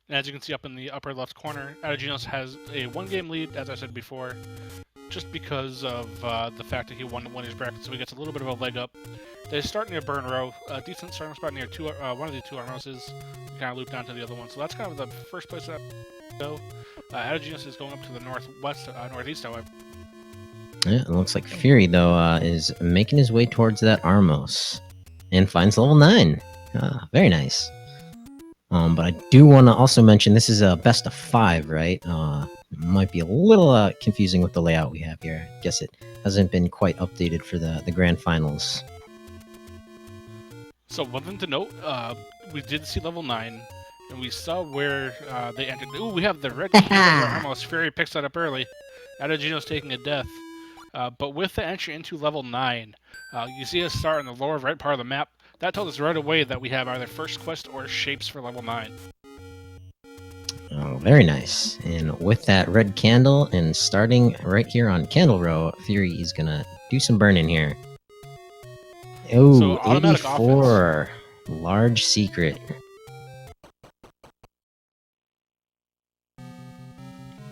And as you can see up in the upper left corner, Ategenos has a 1-game lead, as I said before, just because of the fact that he won the winners bracket, so he gets a little bit of a leg up. They start near Burn Row, a decent starting spot near one of the two Armoses. You kind of loop down to the other one, so that's kind of the first place that I go. Ategenos is going up to the northeast, however. Yeah, it looks like Fury, though, is making his way towards that Armos and finds level 9. Very nice. But I do want to also mention this is a best of 5, right? Might be a little confusing with the layout we have here. Guess it hasn't been quite updated for the grand finals. So one thing to note, we did see level 9, and we saw where they entered. Ooh, we have the red Armos. Fury picks that up early. Ategenos taking a death. But with the entry into level 9, you see us start in the lower right part of the map. That told us right away that we have either first quest or shapes for level 9. Oh, very nice. And with that red candle and starting right here on Candle Row, Fury is gonna do some burning here. Oh, so 84. Offense. Large secret.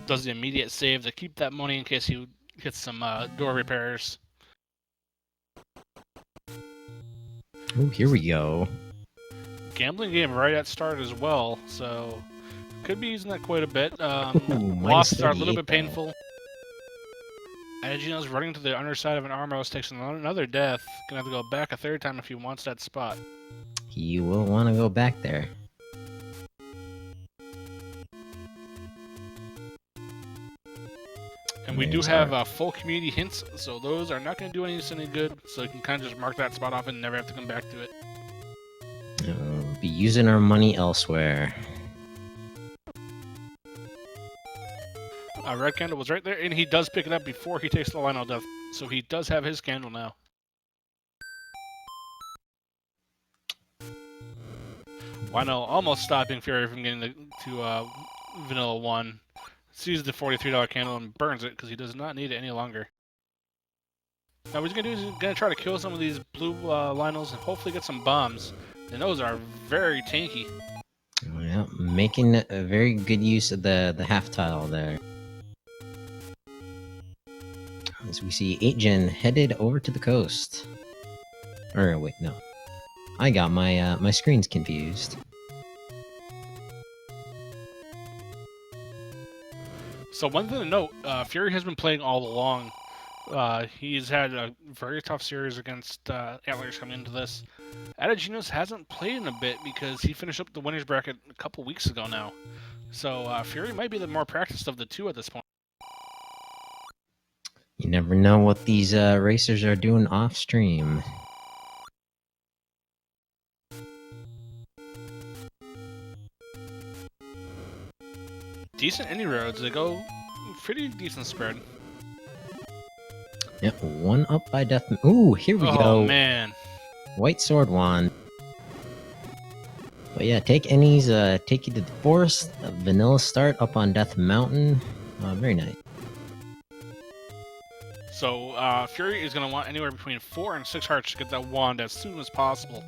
Does the immediate save to keep that money in case he gets some door repairs. Oh, here we go. Gambling game right at start as well, so could be using that quite a bit. Losses are a little bit painful. Ategenos running to the underside of an Armos takes another death. Gonna have to go back a third time if he wants that spot. You will want to go back there. And we do have full community hints, so those are not going to do any good, so you can kind of just mark that spot off and never have to come back to it. We'll be using our money elsewhere. Red candle was right there, and he does pick it up before he takes the Lionel death, so he does have his candle now. Lionel almost stopping Fury from getting to Vanilla 1. Sees the $43 candle and burns it because he does not need it any longer. Now what he's going to do is he's going to try to kill some of these blue Lionels and hopefully get some bombs. And those are very tanky. Yeah, making a very good use of the half tile there. As we see 8gen headed over to the coast. Or wait, no. I got my my screens confused. So one thing to note, Fury has been playing all along. He's had a very tough series against Antlers coming into this. Ategenos hasn't played in a bit because he finished up the winners bracket a couple weeks ago now. So Fury might be the more practiced of the two at this point. You never know what these racers are doing off stream. Decent indie roads. They go pretty decent spread. Yep, one up by Death. Ooh, here we go. Oh, man. White Sword Wand. But yeah, take Ennies, take you to the forest. Vanilla start up on Death Mountain. Very nice. So, Fury is going to want anywhere between 4 and 6 hearts to get that wand as soon as possible.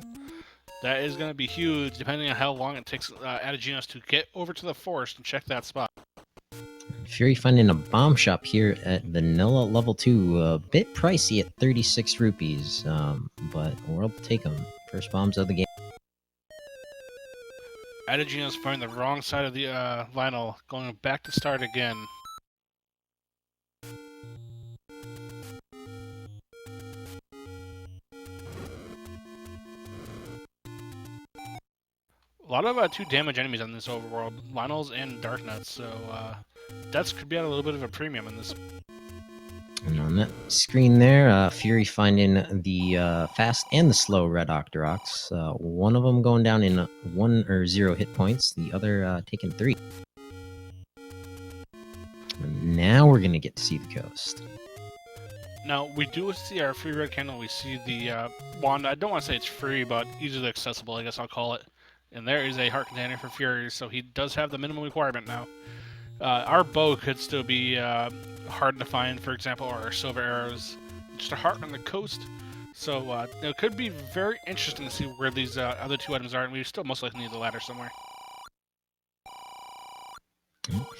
That is going to be huge, depending on how long it takes Ategenos to get over to the forest and check that spot. Fury finding a bomb shop here at Vanilla level 2. A bit pricey at 36 rupees, but we'll take them. First bombs of the game. Ategenos finding the wrong side of the Lionel, going back to start again. A lot of 2 damage enemies on this overworld, Lionels and Darknuts, so deaths could be at a little bit of a premium in this. And on that screen there, Fury finding the fast and the slow red Octoroks. One of them going down in 1 or 0 hit points, the other taking 3. And now we're going to get to see the coast. Now, we do see our free red candle, we see the wand. I don't want to say it's free, but easily accessible, I guess I'll call it. And there is a heart container for Fury, so he does have the minimum requirement now. Our bow could still be hard to find, for example, or our silver arrows. Just a heart on the coast. So it could be very interesting to see where these other 2 items are, and we still most likely need the ladder somewhere.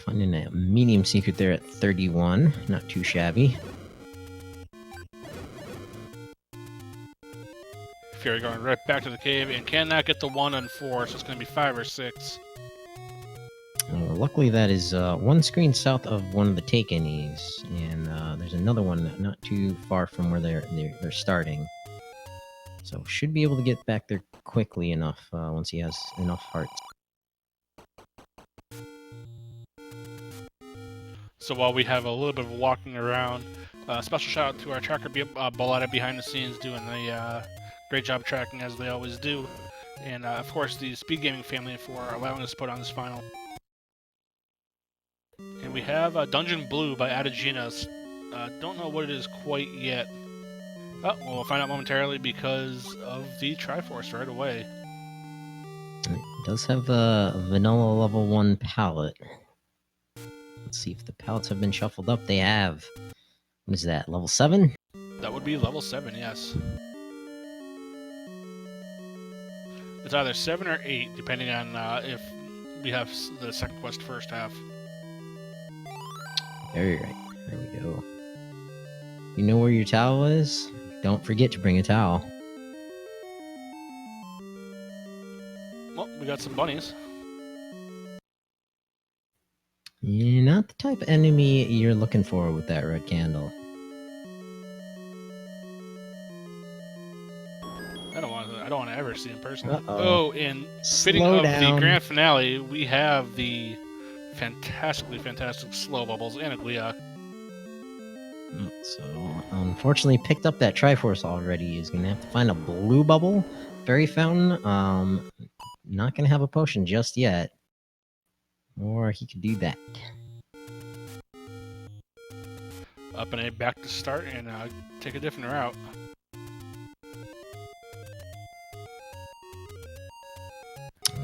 Finding a medium secret there at 31. Not too shabby. Fury going right back to the cave and cannot get the 1 on 4, so it's going to be 5 or 6. Luckily, that is one screen south of one of the Ategenos, and there's another one not too far from where they're starting. So should be able to get back there quickly enough once he has enough hearts. So while we have a little bit of walking around, special shout out to our tracker Boletta behind the scenes doing a great job tracking as they always do. And of course the Speed Gaming family for allowing us to put on this final. And we have Dungeon Blue by Ategenos. Don't know what it is quite yet. Oh, well, we'll find out momentarily because of the Triforce right away. It does have a vanilla level 1 palette. Let's see if the palettes have been shuffled up. They have. What is that, level 7? That would be level 7, yes. It's either 7 or 8, depending on if we have the second quest first half. Very right. There we go. You know where your towel is? Don't forget to bring a towel. Well, we got some bunnies. You're not the type of enemy you're looking for with that red candle. I don't want to ever see him personally. Uh-oh. Oh, and fitting Slow of down. the grand finale, we have the fantastic slow bubbles and a Glia. So, unfortunately, picked up that Triforce already. He's gonna have to find a blue bubble, fairy fountain. Not gonna have a potion just yet, or he could do that. Up and A back to start and take a different route.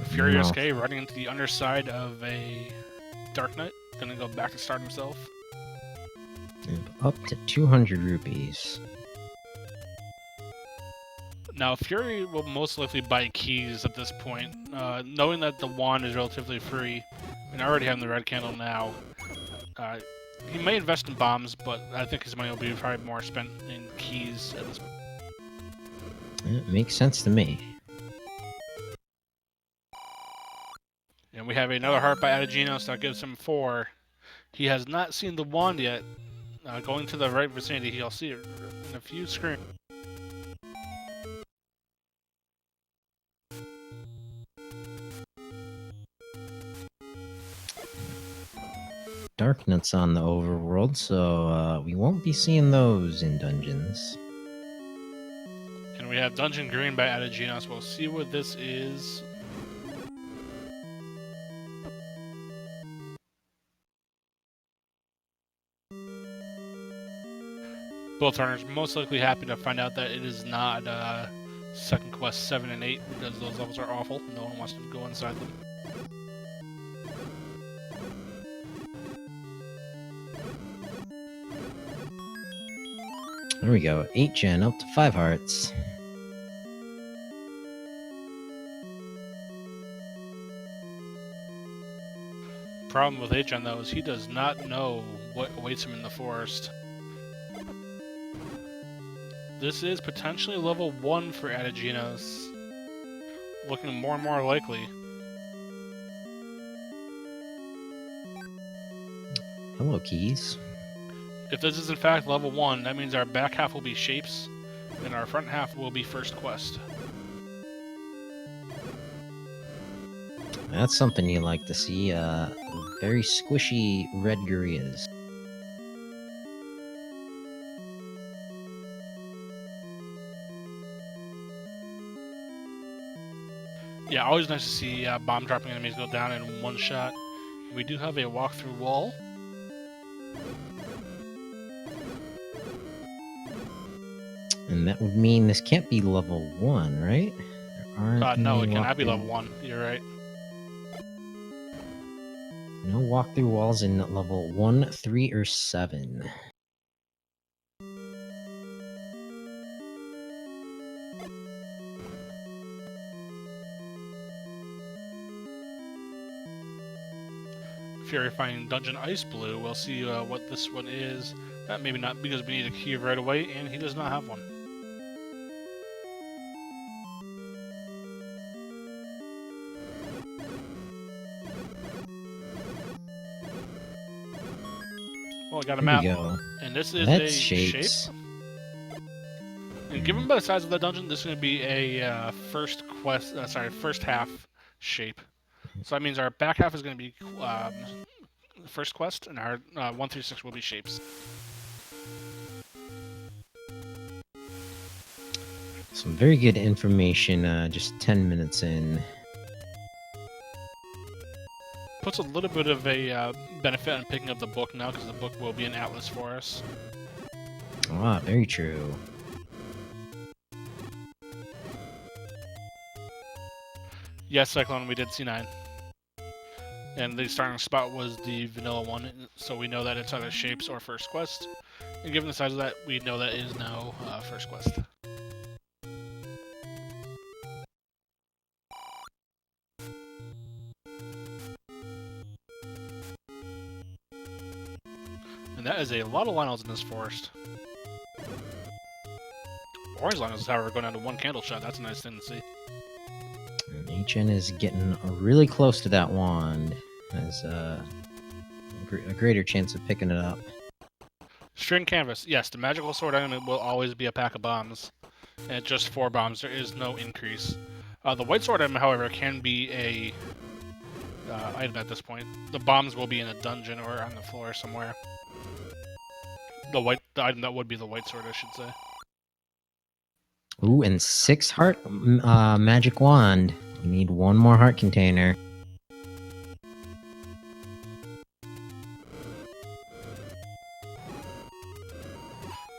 FurySK running into the underside of a Dark Knight. Gonna go back to start himself. And up to 200 rupees. Now, Fury will most likely buy keys at this point, knowing that the wand is relatively free, and already having the red candle now. He may invest in bombs, but I think his money will be probably more spent in keys at this point. It makes sense to me. And we have another heart by Ategenos that gives him 4. He has not seen the wand yet. Going to the right vicinity, he'll see it in a few screens. Dark Nuts on the overworld, so we won't be seeing those in dungeons. And we have Dungeon Green by Ategenos. We'll see what this is. Both runners most likely happy to find out that it is not second quest 7 and 8 because those levels are awful. No one wants to go inside them. There we go, 8 gen up to 5 hearts. Problem with H-Gen though is he does not know what awaits him in the forest. This is potentially level 1 for Ategenos. Looking more and more likely. Hello, keys. If this is in fact level 1, that means our back half will be shapes, and our front half will be first quest. That's something you like to see. Very squishy red gorillas. Yeah, always nice to see bomb dropping enemies go down in one shot. We do have a walkthrough wall. And that would mean this can't be level 1, right? There aren't No, any it cannot be walkthrough- level 1. You're right. No walkthrough walls in level 1, 3, or 7. Fury finding Dungeon Ice Blue. We'll see what this one is. Maybe not, because we need a key right away, and he does not have one. Well, I got a Here map, we go. and this is That's a shapes. shape. And given by the size of the dungeon, this is going to be a first half shape. So that means our back half is going to be first quest, and our 1 through 6 will be shapes. Some very good information. Just 10 minutes in. Puts a little bit of a benefit on picking up the book now, because the book will be an atlas for us. Ah, very true. Yes, Cyclone, we did C9. And the starting spot was the vanilla one, so we know that it's either shapes or first quest. And given the size of that, we know that is now first quest. And that is a lot of Lionels in this forest. Orange Lionels, however, going down to 1 candle shot. That's a nice thing to see. And HN is getting really close to that wand. Has a greater chance of picking it up. String canvas. Yes, the magical sword item will always be a pack of bombs. And it's just 4 bombs. There is no increase. The white sword item, however, can be a item at this point. The bombs will be in a dungeon or on the floor somewhere. The item that would be the white sword, I should say. Ooh, and 6 heart magic wand. We need 1 more heart container.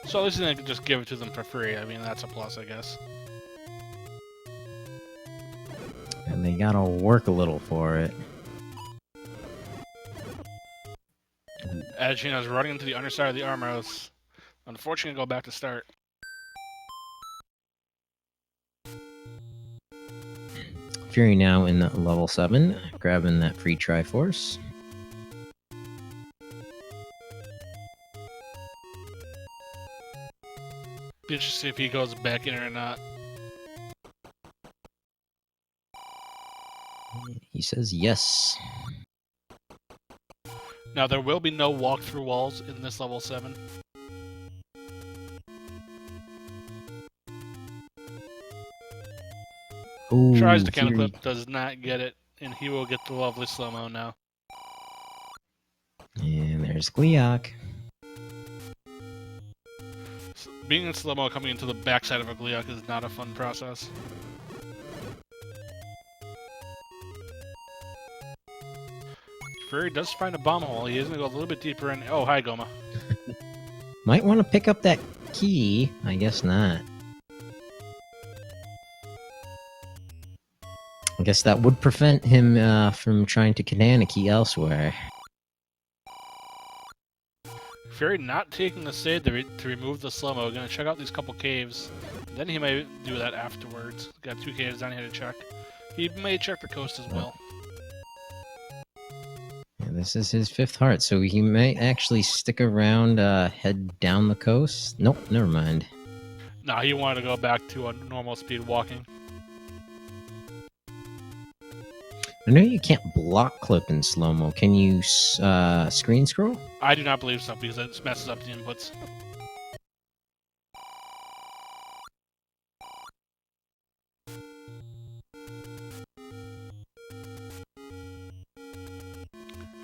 So at least they can just give it to them for free. I mean, that's a plus, I guess. And they gotta work a little for it. Ategenos running into the underside of the armors. Unfortunately, go back to start. Fury now in level 7, grabbing that free Triforce. Be interested to see if he goes back in or not. He says yes. Now, there will be no walk-through walls in this level 7. Ooh, Tries to counter Fury. clip, does not get it, and he will get the lovely slow-mo now. And there's Gleeok. Being in slow-mo coming into the backside of a Gleeok is not a fun process. Fury does find a bomb hole. He is going to go a little bit deeper in. Oh, hi, Goma. Might want to pick up that key. I guess not. I guess that would prevent him from trying to command a key elsewhere. Fury not taking the save to remove the slow-mo. Going to check out these couple caves. Then he may do that afterwards. Got 2 caves down here to check. He may check the coast as well. Yeah, this is his 5th heart, so he might actually stick around, head down the coast. Nope, never mind. Nah, he wanted to go back to a normal speed walking. I know you can't block clip in slow-mo. Can you screen scroll? I do not believe so, because it messes up the inputs.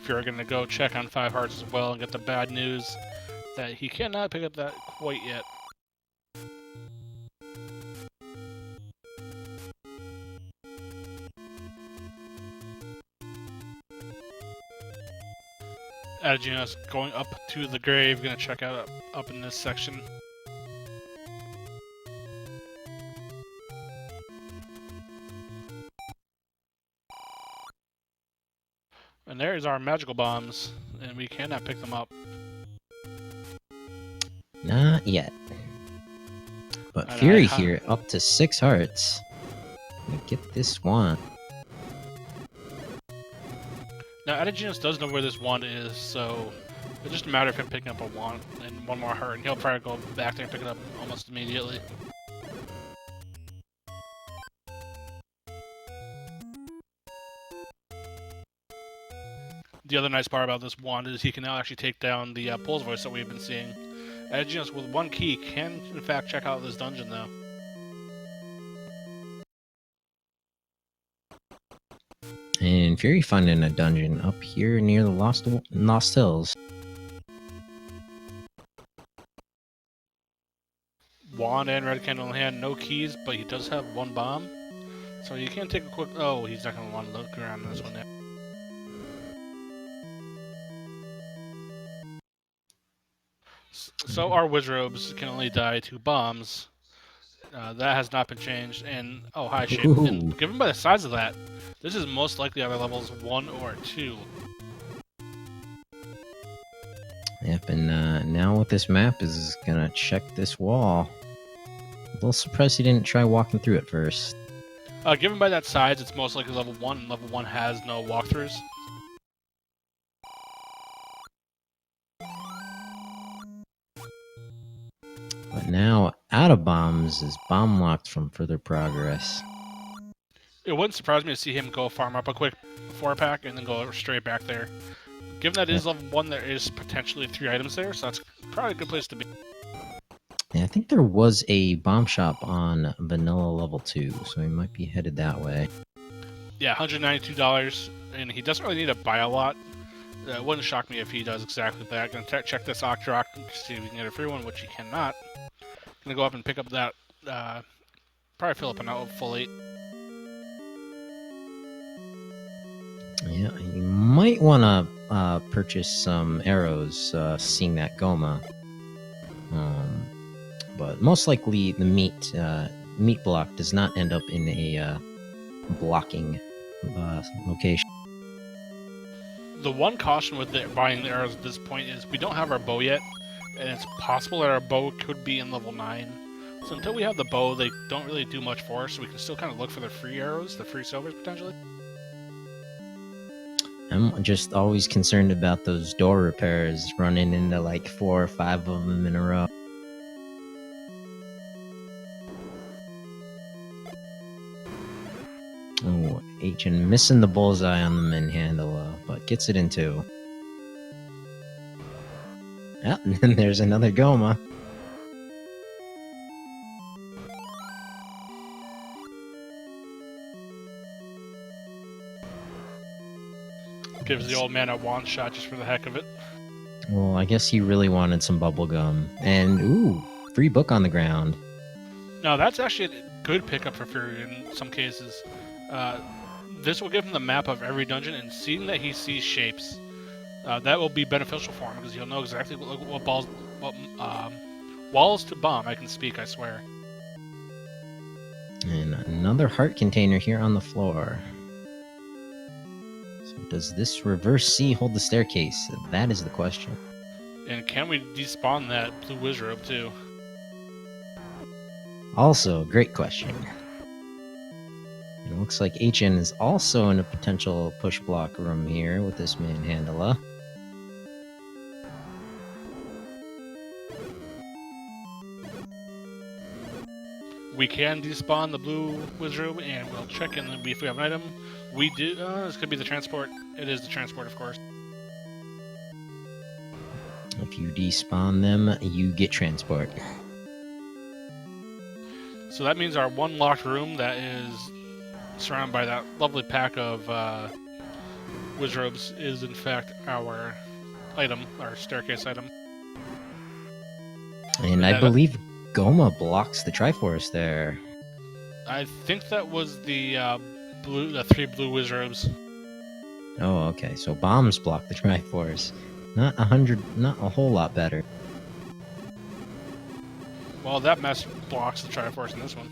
If you're going to go check on 5 hearts as well and get the bad news that he cannot pick up that quite yet. Ategenos going up to the grave, gonna check out up in this section. And there's our magical bombs, and we cannot pick them up. Not yet. But And Fury here, up to 6 hearts. Let me get this one. Now, Ategenos does know where this wand is, so it's just a matter of him picking up a wand and one more heart, and he'll probably go back there and pick it up almost immediately. The other nice part about this wand is he can now actually take down the Pulse Voice that we've been seeing. Ategenos with one key can, in fact, check out this dungeon, though. And Fury finding a dungeon up here near the Lost Hills. Wand and red candle in hand, no keys, but he does have one bomb. So you can take a quick... Oh, he's not going to want to look around this one yet. So our Wizrobes can only die 2 bombs. That has not been changed. And, oh, hi, shape. And given by the size of that, this is most likely either levels 1 or 2. Yep, and now with this map is gonna check this wall. A little surprised he didn't try walking through it first. Given by that size, it's most likely level 1, and level 1 has no walkthroughs. But now, out of bombs is bomb locked from further progress. It wouldn't surprise me to see him go farm up a quick 4-pack and then go straight back there. Given that it is level 1, there is potentially 3 items there, so that's probably a good place to be. Yeah, I think there was a bomb shop on Vanilla level 2, so he might be headed that way. Yeah, $192, and he doesn't really need to buy a lot. It wouldn't shock me if he does exactly that. Gonna check this Octrock and see if we can get a free one, which he cannot. Gonna go up and pick up that, probably fill up an out fully. Yeah, you might want to purchase some arrows, seeing that Goma. But most likely the meat block does not end up in a blocking location. The one caution with buying the arrows at this point is we don't have our bow yet, and it's possible that our bow could be in level 9. So until we have the bow, they don't really do much for us, so we can still kind of look for the free arrows, the free silvers potentially. I'm just always concerned about those door repairs running into like 4 or 5 of them in a row. Oh, Achen missing the bullseye on the manhandle, but gets it in 2. Yeah, and then there's another Goma. Gives the old man a wand shot just for the heck of it. Well, I guess he really wanted some bubblegum. And, ooh, free book on the ground. No, that's actually a good pickup for Fury in some cases. This will give him the map of every dungeon, and seeing that he sees shapes, that will be beneficial for him because he'll know exactly what walls to bomb. I can speak, I swear. And another heart container here on the floor. So does this reverse C hold the staircase? That is the question. And can we despawn that blue Wizrobe too? Also, great question. It looks like HN is also in a potential push block room here with this manhandler. We can despawn the blue Wizrobe, and we'll check in if we have an item. We do. This could be the transport. It is the transport, of course. If you despawn them, you get transport. So that means our one locked room that is surrounded by that lovely pack of Wizrobes is in fact our item, our staircase item. And I believe Goma blocks the Triforce there. I think that was the 3 blue Wizrobes. Oh, okay. So bombs block the Triforce. Not a whole lot better. Well, that mess blocks the Triforce in this one.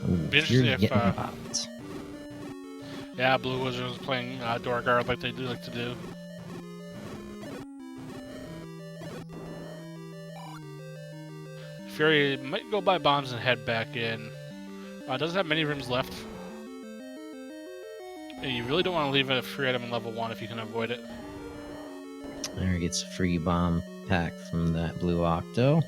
Ooh, if, yeah, blue Wizards playing door guard like they do like to do. Fury might go buy bombs and head back in. Doesn't have many rooms left. And you really don't want to leave a free item in level 1 if you can avoid it. There gets a free bomb pack from that blue Octo.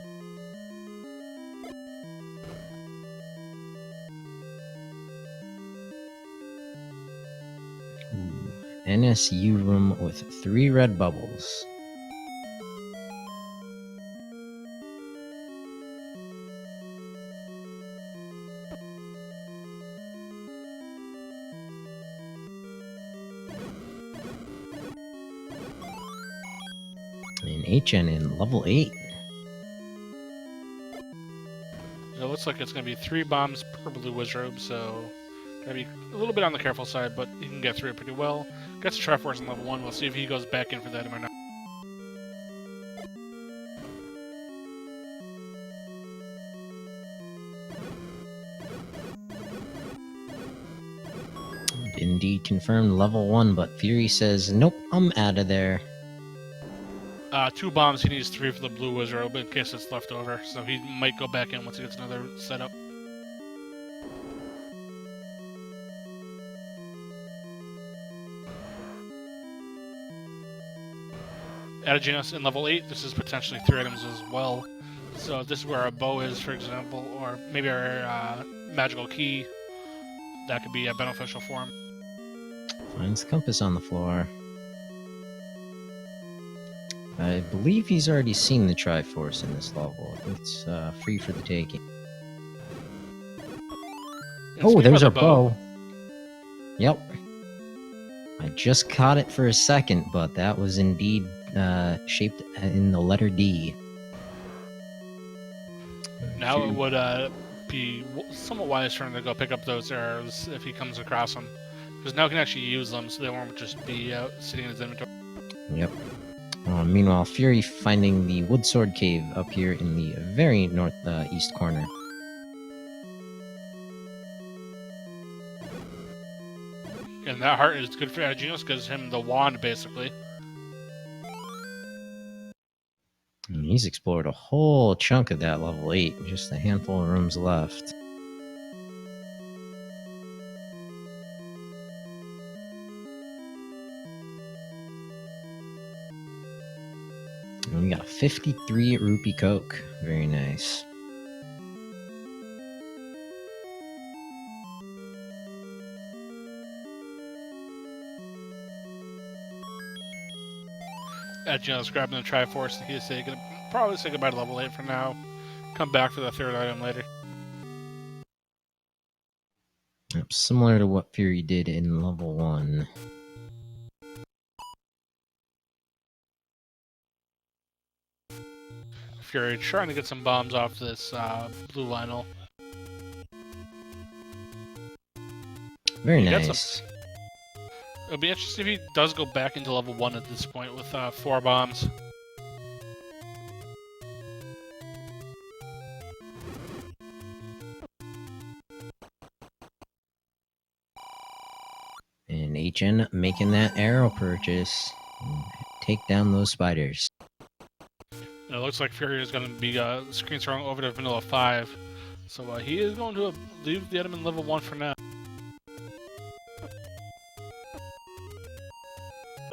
Ooh, NSU room with 3 red bubbles. And HN in level 8. It looks like it's going to be 3 bombs per blue wizard, so gotta be a little bit on the careful side, but he can get through it pretty well. Gets a Triforce in level 1. We'll see if he goes back in for that or not. Indeed confirmed level 1, but Fury says, nope, I'm out of there. 2 bombs, he needs 3 for the blue wizard in case it's left over, so he might go back in once he gets another setup. Ategenos in level 8, this is potentially 3 items as well. So if this is where our bow is, for example, or maybe our magical key, that could be beneficial for him. Finds the compass on the floor. I believe he's already seen the Triforce in this level. It's free for the taking. Oh, there's our bow. Yep. I just caught it for a second, but that was indeed shaped in the letter D. Now it would be somewhat wise for him to go pick up those arrows if he comes across them. Because now he can actually use them, so they won't just be sitting in his inventory. Yep. Meanwhile, Fury finding the Wood Sword Cave up here in the very northeast corner. And that heart is good for Ategenos because him the wand, basically. And he's explored a whole chunk of that level 8, just a handful of rooms left. And we got a 53 rupee Coke. Very nice. Ategenos grabbing the Triforce, and he's gonna probably say goodbye to level 8 for now. Come back for the 3rd item later. Yep, similar to what Fury did in level 1. Fury trying to get some bombs off this blue Lionel. Very nice. It'll be interesting if he does go back into level 1 at this point with 4 bombs. And HN making that arrow purchase. Take down those spiders. And it looks like Fury is going to be screen throwing over to Vanilla 5. So he is going to leave the item in level 1 for now.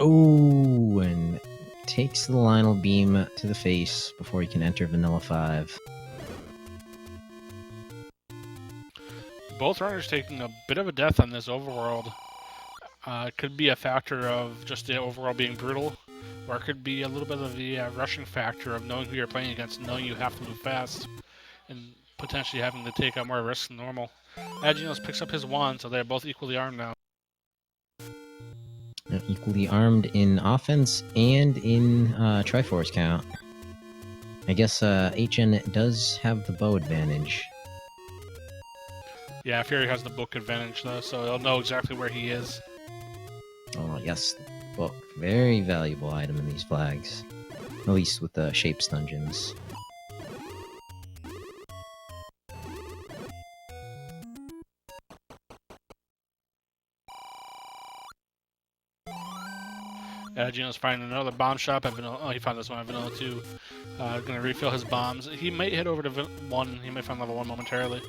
Oh, and takes the Lionel beam to the face before he can enter Vanilla 5. Both runners taking a bit of a death on this overworld. It could be a factor of just the overworld being brutal, or it could be a little bit of the rushing factor of knowing who you're playing against, knowing you have to move fast, and potentially having to take on more risks than normal. Ategenos picks up his wand, so they're both equally armed now. Equally armed in offense and in Triforce count. I guess HN does have the bow advantage. Yeah, Fury has the book advantage though, so he'll know exactly where he is. Oh yes, book. Very valuable item in these flags. At least with the Shapes dungeons. Ategenos finding another bomb shop at Vanilla. Oh, he found this one at Vanilla 2. Gonna refill his bombs. He might head over to 1. He might find level 1 momentarily.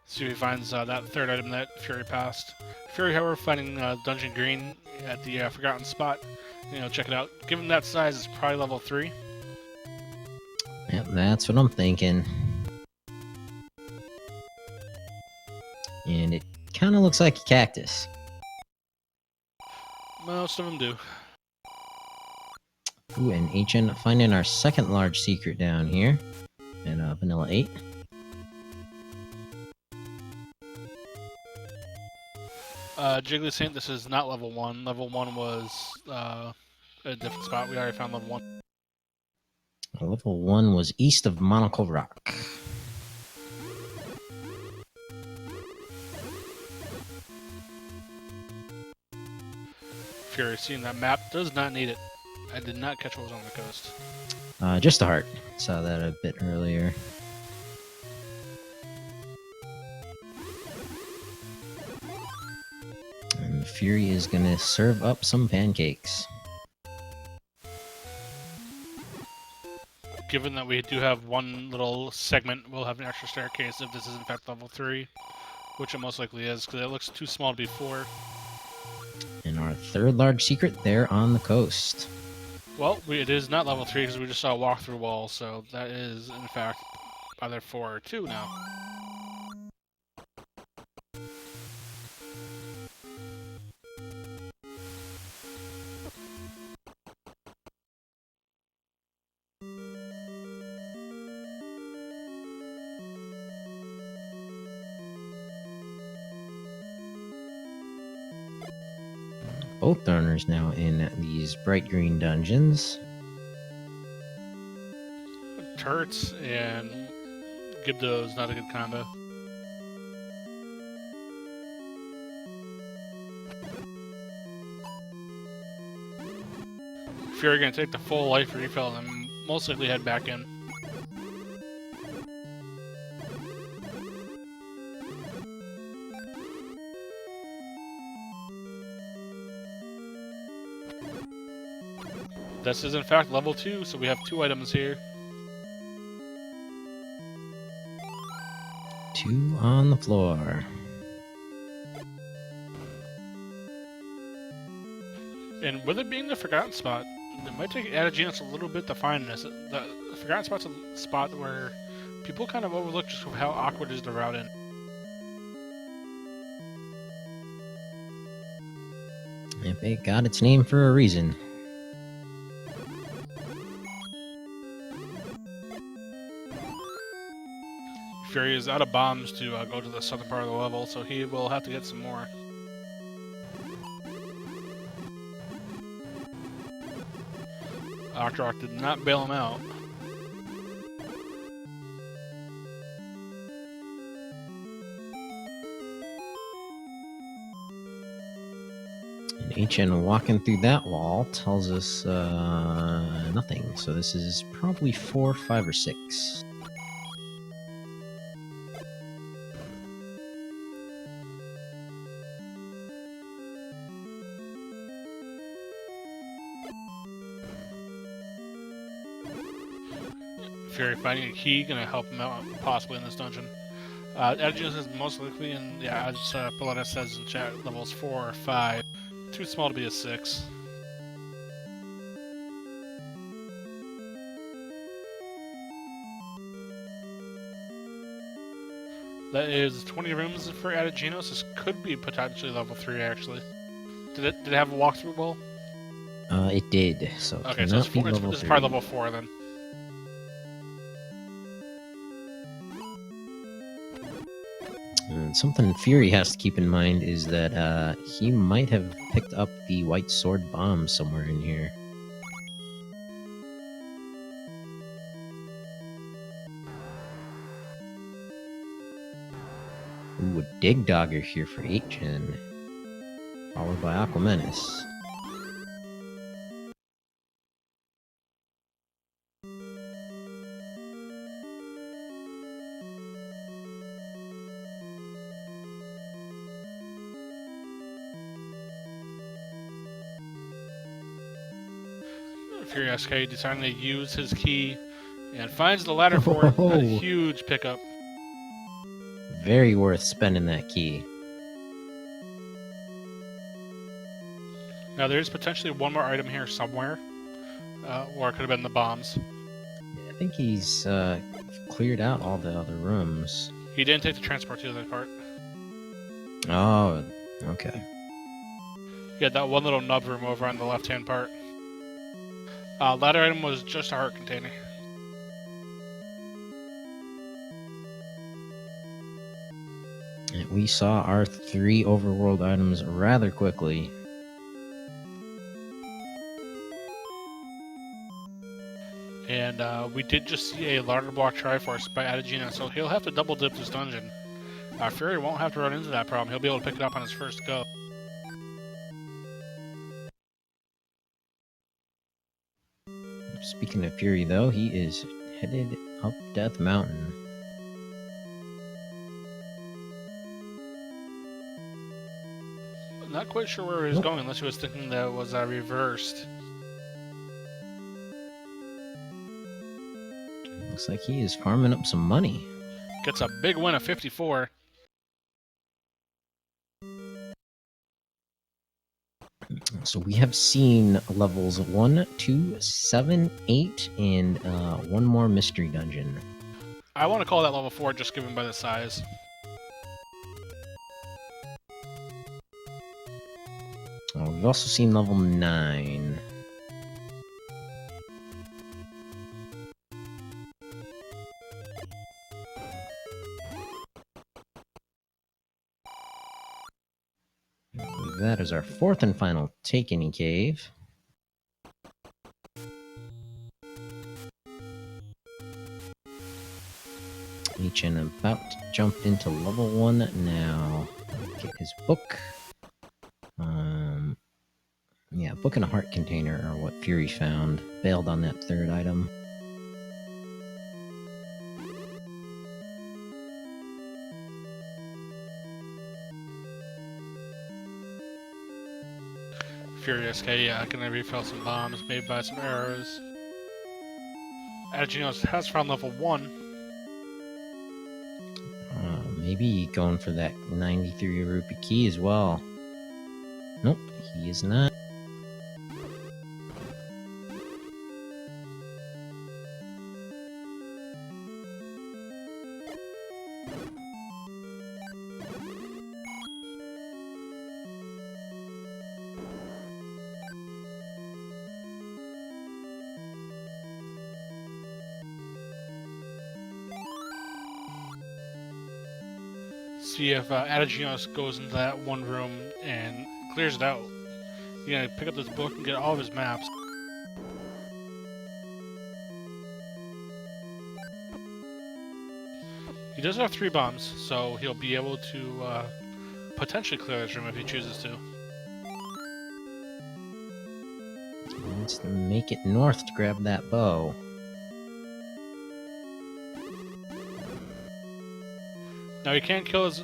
See if he finds that third item that Fury passed. Fury, however, finding Dungeon Green at the Forgotten Spot. Check it out. Given that size, it's probably level 3. Yep, that's what I'm thinking. And it kind of looks like a cactus. Most of them do. Ooh, and HN finding our second large secret down here in Vanilla 8. Jiggly Saint, this is not level 1. Level 1 was a different spot. We already found level 1. Level 1 was east of Monocle Rock. Fury, seeing that map, does not need it. I did not catch what was on the coast. Just a heart. Saw that a bit earlier. And Fury is gonna serve up some pancakes. Given that we do have one little segment, we'll have an extra staircase if this is in fact level 3, which it most likely is, because it looks too small to be 4. And our third large secret there on the coast. Well, it is not level 3 because we just saw a walkthrough wall, so that is in fact either 4 or 2 now. Both donors now in these bright green dungeons. Turrets and Gibdos, not a good combo. Fury gonna take the full life refill and then most likely head back in. This is in fact level 2, so we have 2 items here. 2 on the floor. And with it being the Forgotten Spot, it might take Ategenos a little bit to find this. The Forgotten Spot's a spot where people kind of overlook just how awkward is the route in. If it got its name for a reason. Fury is out of bombs to go to the southern part of the level, so he will have to get some more. Octorok did not bail him out. And HN walking through that wall tells us nothing. So this is probably 4, 5, or 6. Fury finding a key, gonna help him out possibly in this dungeon. Ategenos is most likely in, yeah, as Pelota says in chat, levels 4 or 5. Too small to be a 6. That is 20 rooms for Ategenos. This could be potentially level 3 actually. Did it have a walkthrough wall? It did. So it Okay, so cannot be level it's 3. probably level 4 then. And something Fury has to keep in mind is that he might have picked up the white sword bomb somewhere in here. Ooh, a dig dogger here for 8gen. Followed by Aquamenus. FurySK deciding to use his key and finds the ladder for a Whoa. huge pickup. Very worth spending that key. Now there's potentially one more item here somewhere, or it could have been the bombs. I think he's cleared out all the other rooms. He didn't take the transport to the other part. Oh, okay. He had that one little nub room over on the left-hand part. Ladder item was just a heart container. And we saw our 3 overworld items rather quickly. And we did just see a larger block Triforce by Ategenos, so he'll have to double dip this dungeon. Fury won't have to run into that problem. He'll be able to pick it up on his first go. Speaking of Fury, though, he is headed up Death Mountain. Not quite sure where he was going, unless he was thinking that it was reversed. Looks like he is farming up some money. Gets a big win of 54. So we have seen levels 1, 2, 7, 8, and one more mystery dungeon. I want to call that level 4 just given by the size. We've also seen level 9. I believe that is our 4th and final Take Any Cave. Eachin about to jump into level 1 now. Get his book. Yeah, book and a heart container are what Fury found. Bailed on that 3rd item. FurySK gonna refill some bombs made by some arrows. Ategenos has found level 1. Maybe going for that 93 rupee key as well. Nope, he is not. See if Ategenos goes into that one room and clears it out. You're gonna pick up this book and get all of his maps. He does have 3 bombs, so he'll be able to potentially clear this room if he chooses to. Let's make it north to grab that bow. Now he can kill his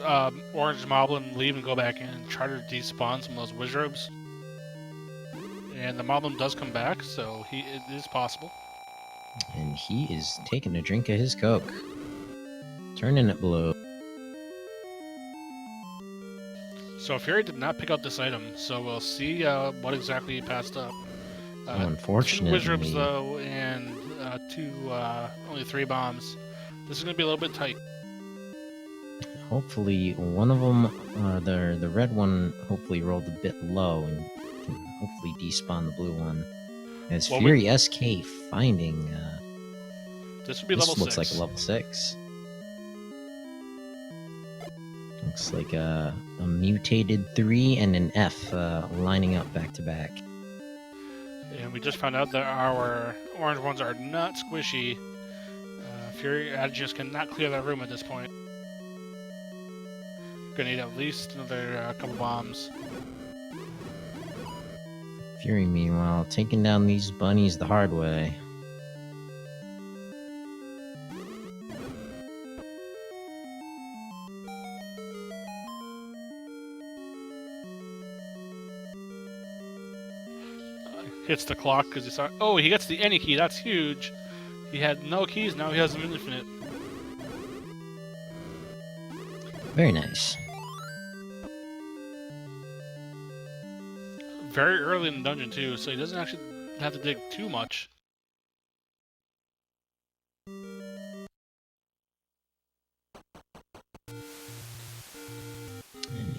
orange moblin and leave and go back in and try to despawn some of those wizrobes. And the moblin does come back, so it is possible. And he is taking a drink of his coke. Turning it blue. So Fury did not pick up this item, so we'll see what exactly he passed up. Unfortunately. 2 wizrobes though, and only 3 bombs. This is going to be a little bit tight. Hopefully one of them, the red one, hopefully rolled a bit low and can hopefully despawn the blue one. As Well, FurySK finding, this would be this level looks 6. like a level 6. Looks like a mutated 3 and an F lining up back to back. And we just found out that our orange ones are not squishy. Fury Ategenos cannot clear that room at this point. Gonna need at least another couple bombs. Fury, meanwhile, taking down these bunnies the hard way. hits the clock because he saw. Oh, he gets the any key. That's huge. He had no keys. Now he has them infinite. Very nice. Very early in the dungeon too, so he doesn't actually have to dig too much.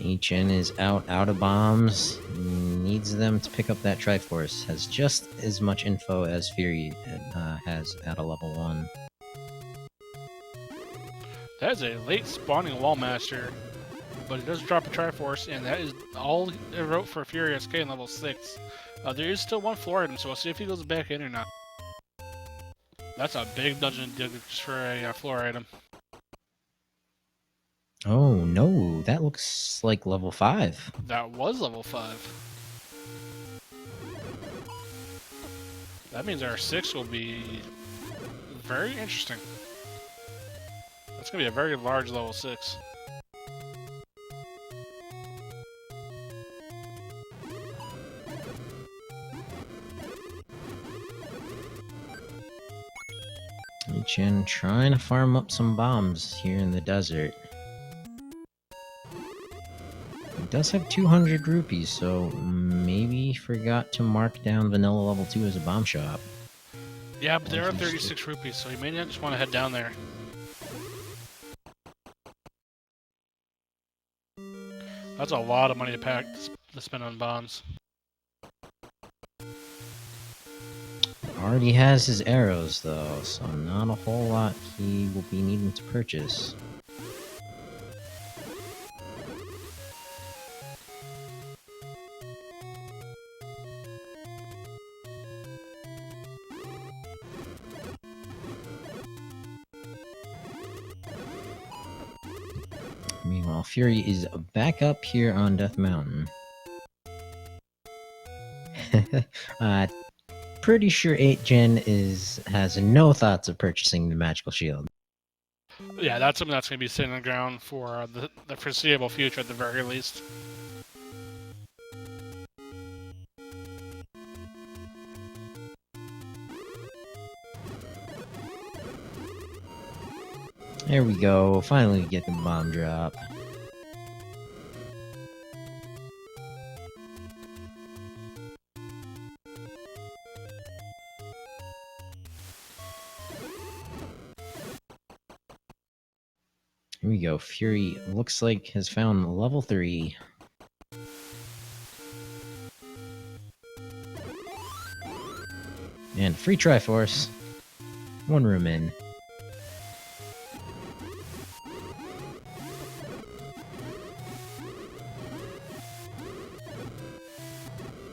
HN is out of bombs. Needs them to pick up that Triforce. Has just as much info as Fury has at a level 1. That is a late spawning Wallmaster, but it does drop a Triforce, and that is all it wrote for FurySK in level 6. There is still one floor item, so we'll see if he goes back in or not. That's a big dungeon dig just for a floor item. Oh no, that looks like level 5. That was level 5. That means our 6 will be very interesting. That's going to be a very large level 6. HN trying to farm up some bombs here in the desert. He does have 200 rupees, so maybe forgot to mark down Vanilla level 2 as a bomb shop. Yeah, but there are 36 rupees, so you may not just want to head down there. That's a lot of money to spend on bombs. Already has his arrows though, so not a whole lot he will be needing to purchase. Meanwhile, Fury is back up here on Death Mountain. Pretty sure 8gen has no thoughts of purchasing the magical shield. Yeah, that's something that's going to be sitting on the ground for the foreseeable future at the very least. There we go, finally get the bomb drop. Here we go, Fury looks like has found level 3. And free Triforce. 1 room in.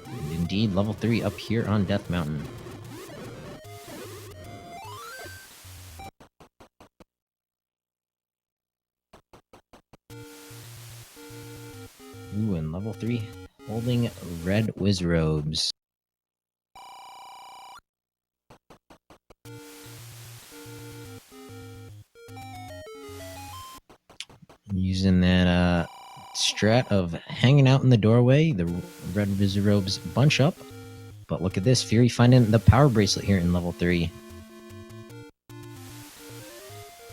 And indeed, level 3 up here on Death Mountain. Ooh, and level 3 holding red whiz robes. Using that strat of hanging out in the doorway, the red whiz robes bunch up. But look at this, Fury finding the power bracelet here in level 3.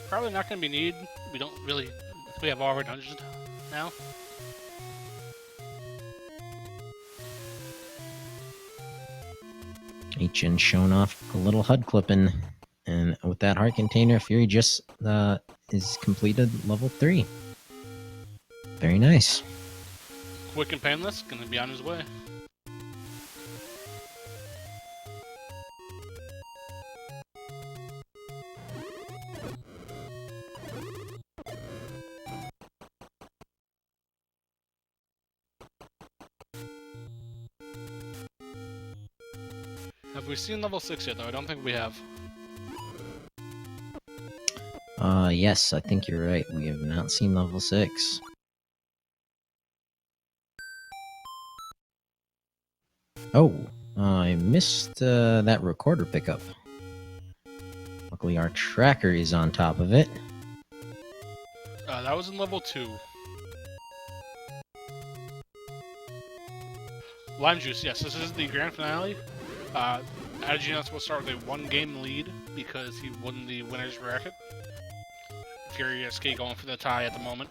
Probably not going to be needed. We have all our dungeons now. HN showing off a little HUD clipping. And with that heart container, Fury just is completed level 3. Very nice. Quick and painless, going to be on his way. Have we seen level 6 yet, though? I don't think we have. Yes, I think you're right. We have not seen level 6. Oh, I missed that recorder pickup. Luckily, our tracker is on top of it. That was in level 2. Lime juice, yes, this is the grand finale. Ategenos will start with a 1-game lead because he won the winner's bracket. FurySK going for the tie at the moment.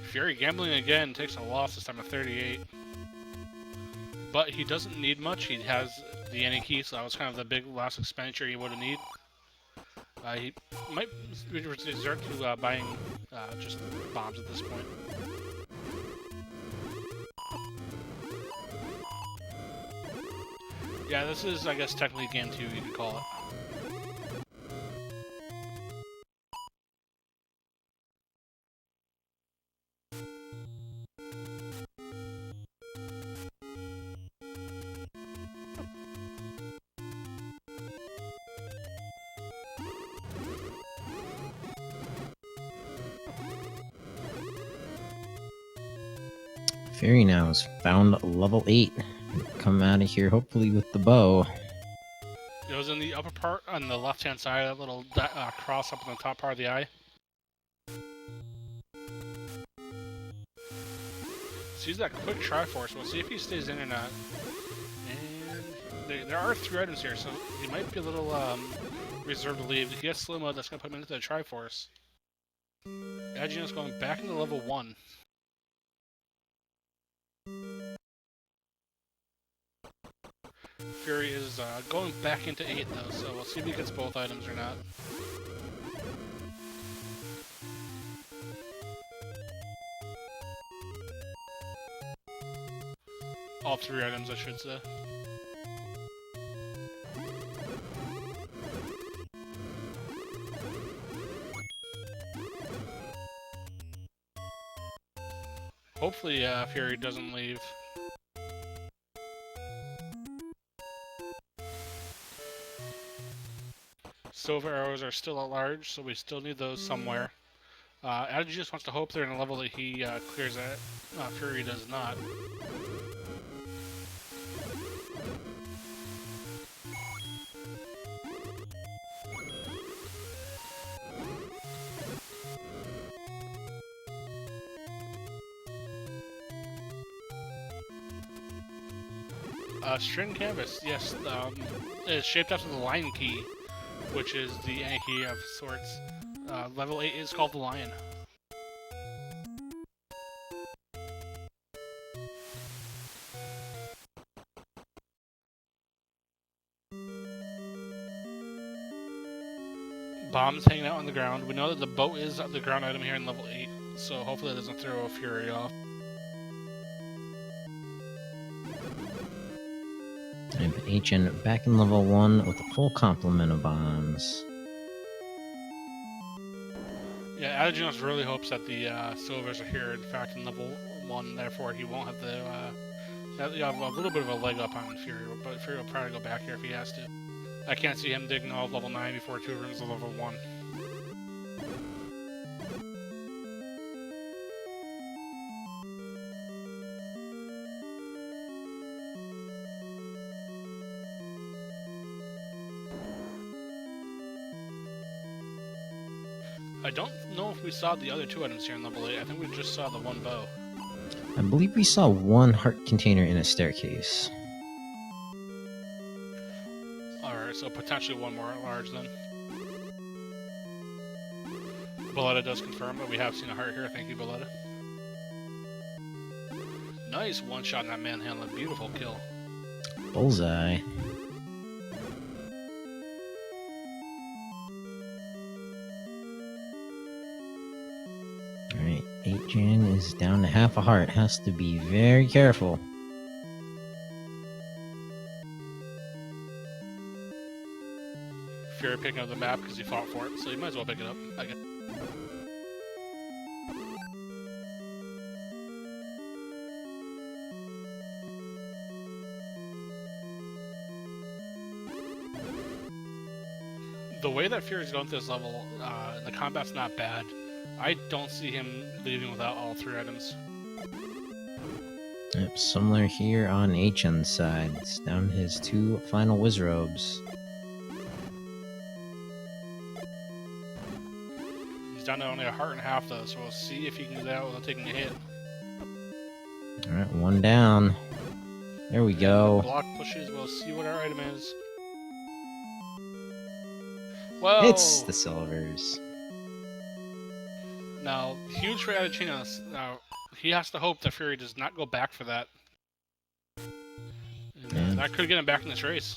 Fury gambling again, takes a loss this time of 38. But he doesn't need much. He has the any key, so that was kind of the big last expenditure he would have need. He might resort to buying just bombs at this point. Yeah, this is, I guess, technically game 2, you could call it. Fury now has found level 8. Come out of here, hopefully, with the bow. It was in the upper part, on the left-hand side, that little cross up in the top part of the eye. Sees that quick Triforce. We'll see if he stays in or not. And there are 3 items here, so he might be a little reserved to leave. If he gets slow mode, that's going to put him into the Triforce. Ategenos going back into level 1. Fury is going back into 8 though, so we'll see if he gets both items or not. All 3 items, I should say. Hopefully Fury doesn't leave. Silver arrows are still at large, so we still need those somewhere. Ategenos just wants to hope they're in a level that he clears at. Fury does not. String canvas, yes, is shaped after the lion key, which is the any key of sorts. Level 8 is called the lion. Bombs hanging out on the ground. We know that the boat is the ground item here in level 8, so hopefully that doesn't throw a Fury off. And HN back in level 1 with a full complement of bombs. Yeah, Ategenos really hopes that the silvers are here, in fact, in level 1, therefore he won't have the... you have a little bit of a leg up on Fury, but Fury will probably go back here if he has to. I can't see him digging all of level 9 before 2 rooms of level 1. I don't know if we saw the other 2 items here in level 8. I think we just saw the 1 bow. I believe we saw 1 heart container in a staircase. Alright, so potentially 1 more at large then. Balletta does confirm, but we have seen a heart here. Thank you, Balletta. Nice one-shot in that manhandler. Beautiful kill. Bullseye. Alright, 8-Gen is down to half a heart. Has to be very careful. Fury picking up the map because he fought for it, so you might as well pick it up, I guess. The way that Fury's going through this level, the combat's not bad. I don't see him leaving without all 3 items. Yep, similar here on HN's side. It's down to his 2 final Wizrobes. He's down to only a heart and a half though, so we'll see if he can do that without taking a hit. Alright, one down. There we go. Block pushes. We'll see what our item is. Whoa! It's the silvers. Now, huge for Ategenos. Now, he has to hope that Fury does not go back for that. And, that could get him back in this race.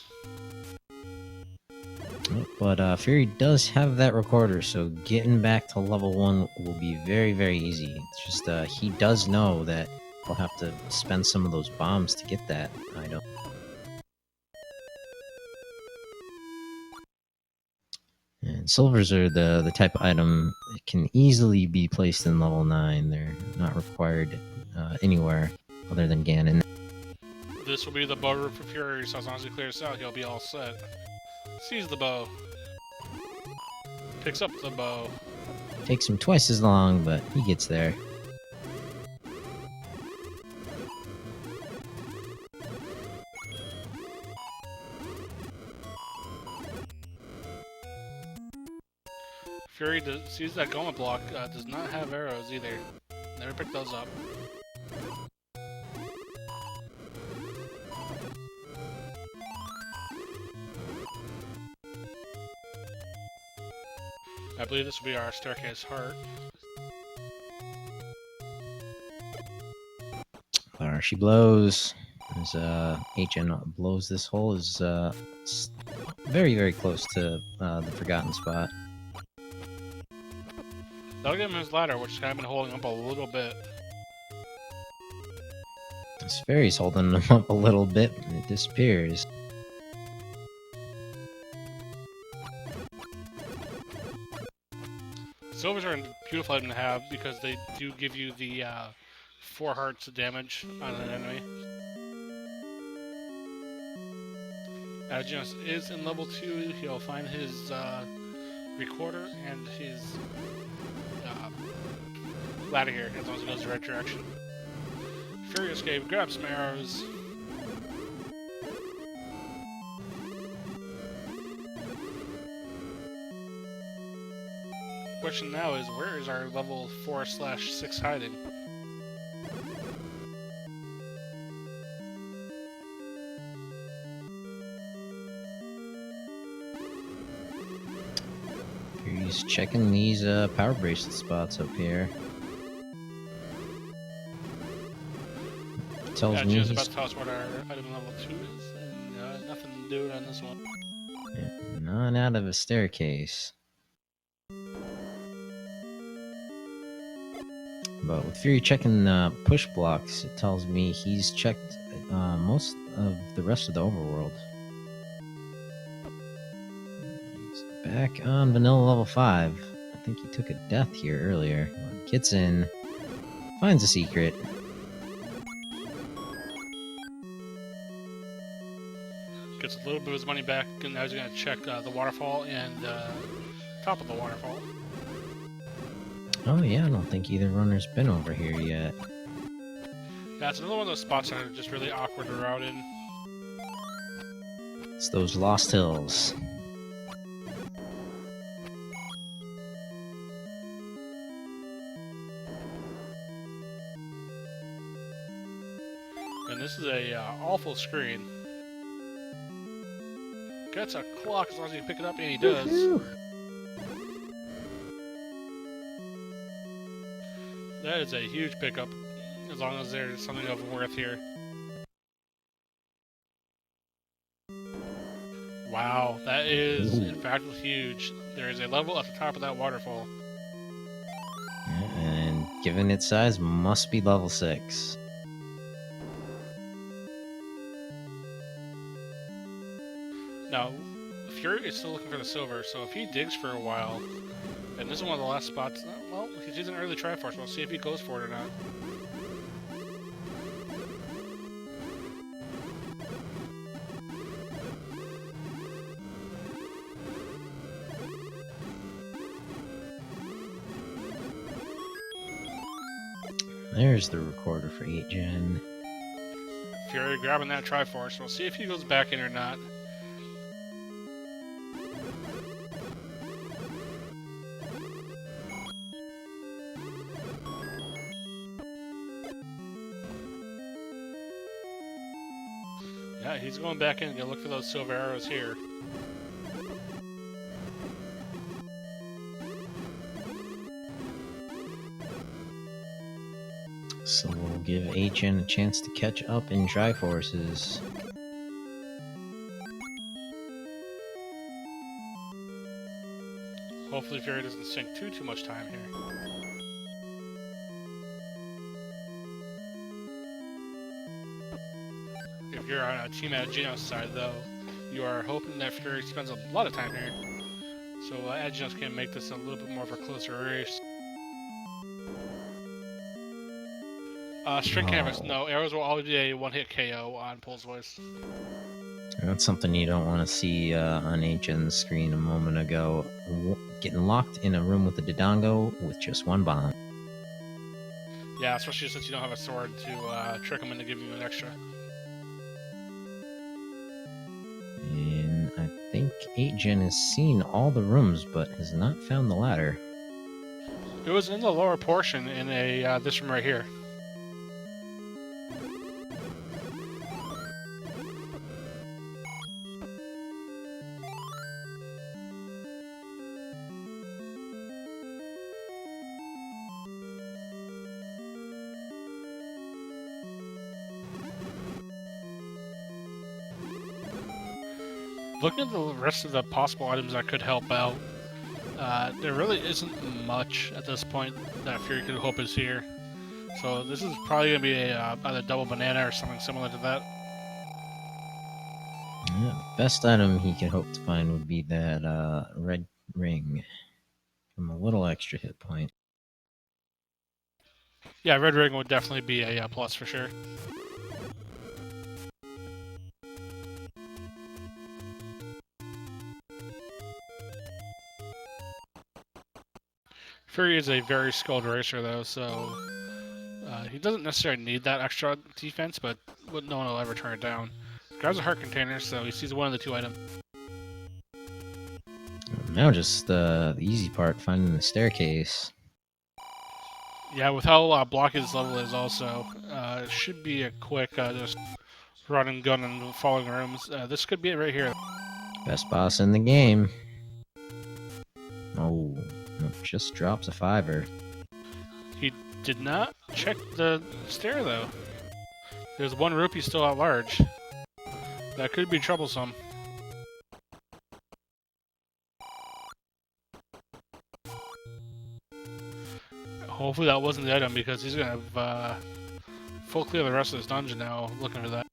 But Fury does have that recorder, so getting back to level 1 will be very, very easy. It's just he does know that he'll have to spend some of those bombs to get that item. And silvers are the type of item that can easily be placed in level 9. They're not required anywhere other than Ganon. This will be the bow route for Fury, so as long as he clears this out, he'll be all set. Sees the bow. Picks up the bow. Takes him twice as long, but he gets there. Fury sees that Goma block, does not have arrows either. Never picked those up. I believe this will be our staircase heart. There she blows. As HN blows this hole is very, very close to the forgotten spot. That'll give him his ladder, which I've been holding up a little bit. This fairy's holding him up a little bit, and it disappears. Silvers are a beautiful item to have because they do give you the 4 hearts of damage on an enemy. Ategenos is in level 2. He'll find his recorder and his ladder here as long as he goes the right direction. FurySK grabs some arrows. Question now is, where is our level 4/6 hiding? He's checking these power bracelet spots up here. Tells me He's he's about to tell us what our item level 2 is, and nothing to do on this one. not out of a staircase. But with Fury checking push blocks, it tells me he's checked most of the rest of the overworld. He's back on vanilla level 5. I think he took a death here earlier. Gets in, finds a secret. Gets a little bit of his money back, and now he's going to check the waterfall and top of the waterfall. Oh yeah, I don't think either runner's been over here yet. Yeah, it's another one of those spots that are just really awkward to route in. It's those lost hills. And this is a awful screen. Gets a clock as long as you pick it up, and he does. That is a huge pickup, as long as there's something of worth here. Wow, that is in fact huge. There is a level at the top of that waterfall. Yeah, and given its size, must be level 6. Now, Fury is still looking for the silver, so if he digs for a while, and this is one of the last spots, well, he's using early Triforce. We'll see if he goes for it or not. There's the recorder for 8 gen. Fury grabbing that Triforce. We'll see if he goes back in or not. Yeah, he's going back in and gonna look for those silver arrows here. So we'll give Ategenos a chance to catch up in Triforces. Hopefully Fury doesn't sink too much time here. If you're on a Team Ategenos side, though, you are hoping that Fury spends a lot of time here. So Ategenos can make this a little bit more of a closer race. String canvas, no. Arrows will always be a one-hit KO on Pole's Voice. That's something you don't want to see on Ategenos' screen a moment ago. Getting locked in a room with a Dodongo with just one bomb. Yeah, especially since you don't have a sword to trick him into giving you an extra. And I think Ategenos has seen all the rooms, but has not found the ladder. It was in the lower portion in a this room right here. Looking at the rest of the possible items that could help out, there really isn't much at this point that Fury could hope is here. So this is probably going to be a either double banana or something similar to that. Yeah, best item he could hope to find would be that red ring. Give him a little extra hit point. Yeah, red ring would definitely be a plus for sure. Fury is a very skilled racer, though, so he doesn't necessarily need that extra defense, but no one will ever turn it down. Grabs a heart container, so he sees one of the two items. Now just the easy part, finding the staircase. Yeah, with how blocky this level is also, it should be a quick just run and gun and following rooms. This could be it right here. Best boss in the game. Oh, just drops a fiver. He did not check the stair, though. There's one rupee still at large. That could be troublesome. Hopefully that wasn't the item, because he's going to have full clear the rest of this dungeon now, looking for that.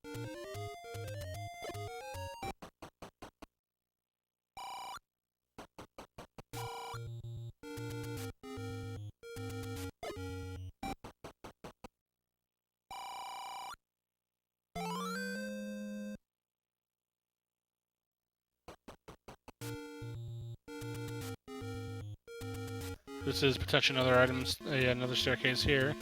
This is potentially another item, another staircase here.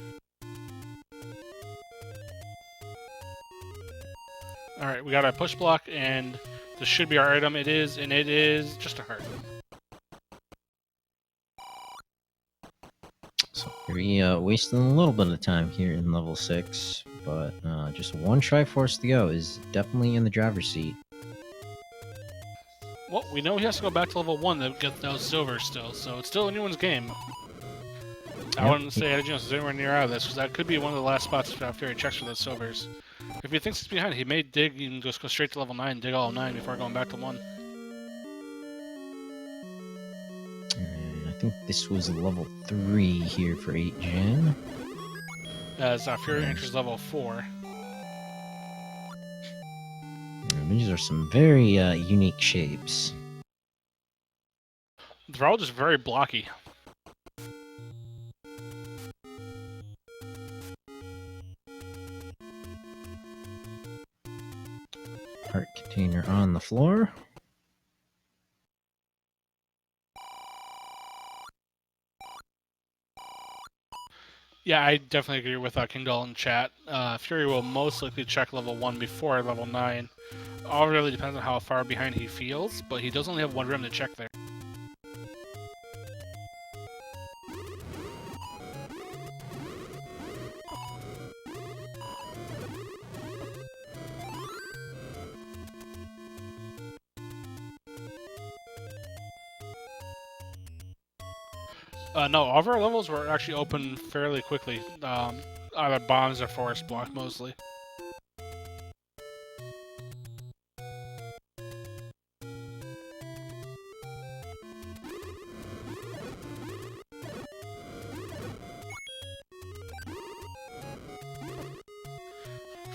Alright, we got a push block, and this should be our item. It is, and it is just a heart. So we're wasting a little bit of time here in level 6, but just one Triforce to go is definitely in the driver's seat. Well, we know he has to go back to level 1 to get those silvers still, so it's still anyone's game. I wouldn't say Ategenos is anywhere near out of this, because that could be one of the last spots after he checks for those silvers. If he thinks it's behind, he may dig and just go straight to level 9 and dig all 9 before going back to 1. And I think this was level 3 here for Ategenos. As Fury enters level 4. These are some very unique shapes. They're all just very blocky. Heart container on the floor. Yeah, I definitely agree with King Doll in chat. Fury will most likely check level 1 before level 9. All really depends on how far behind he feels, but he does only have one room to check there. No, all of our levels were actually open fairly quickly. Either bombs or forest block mostly.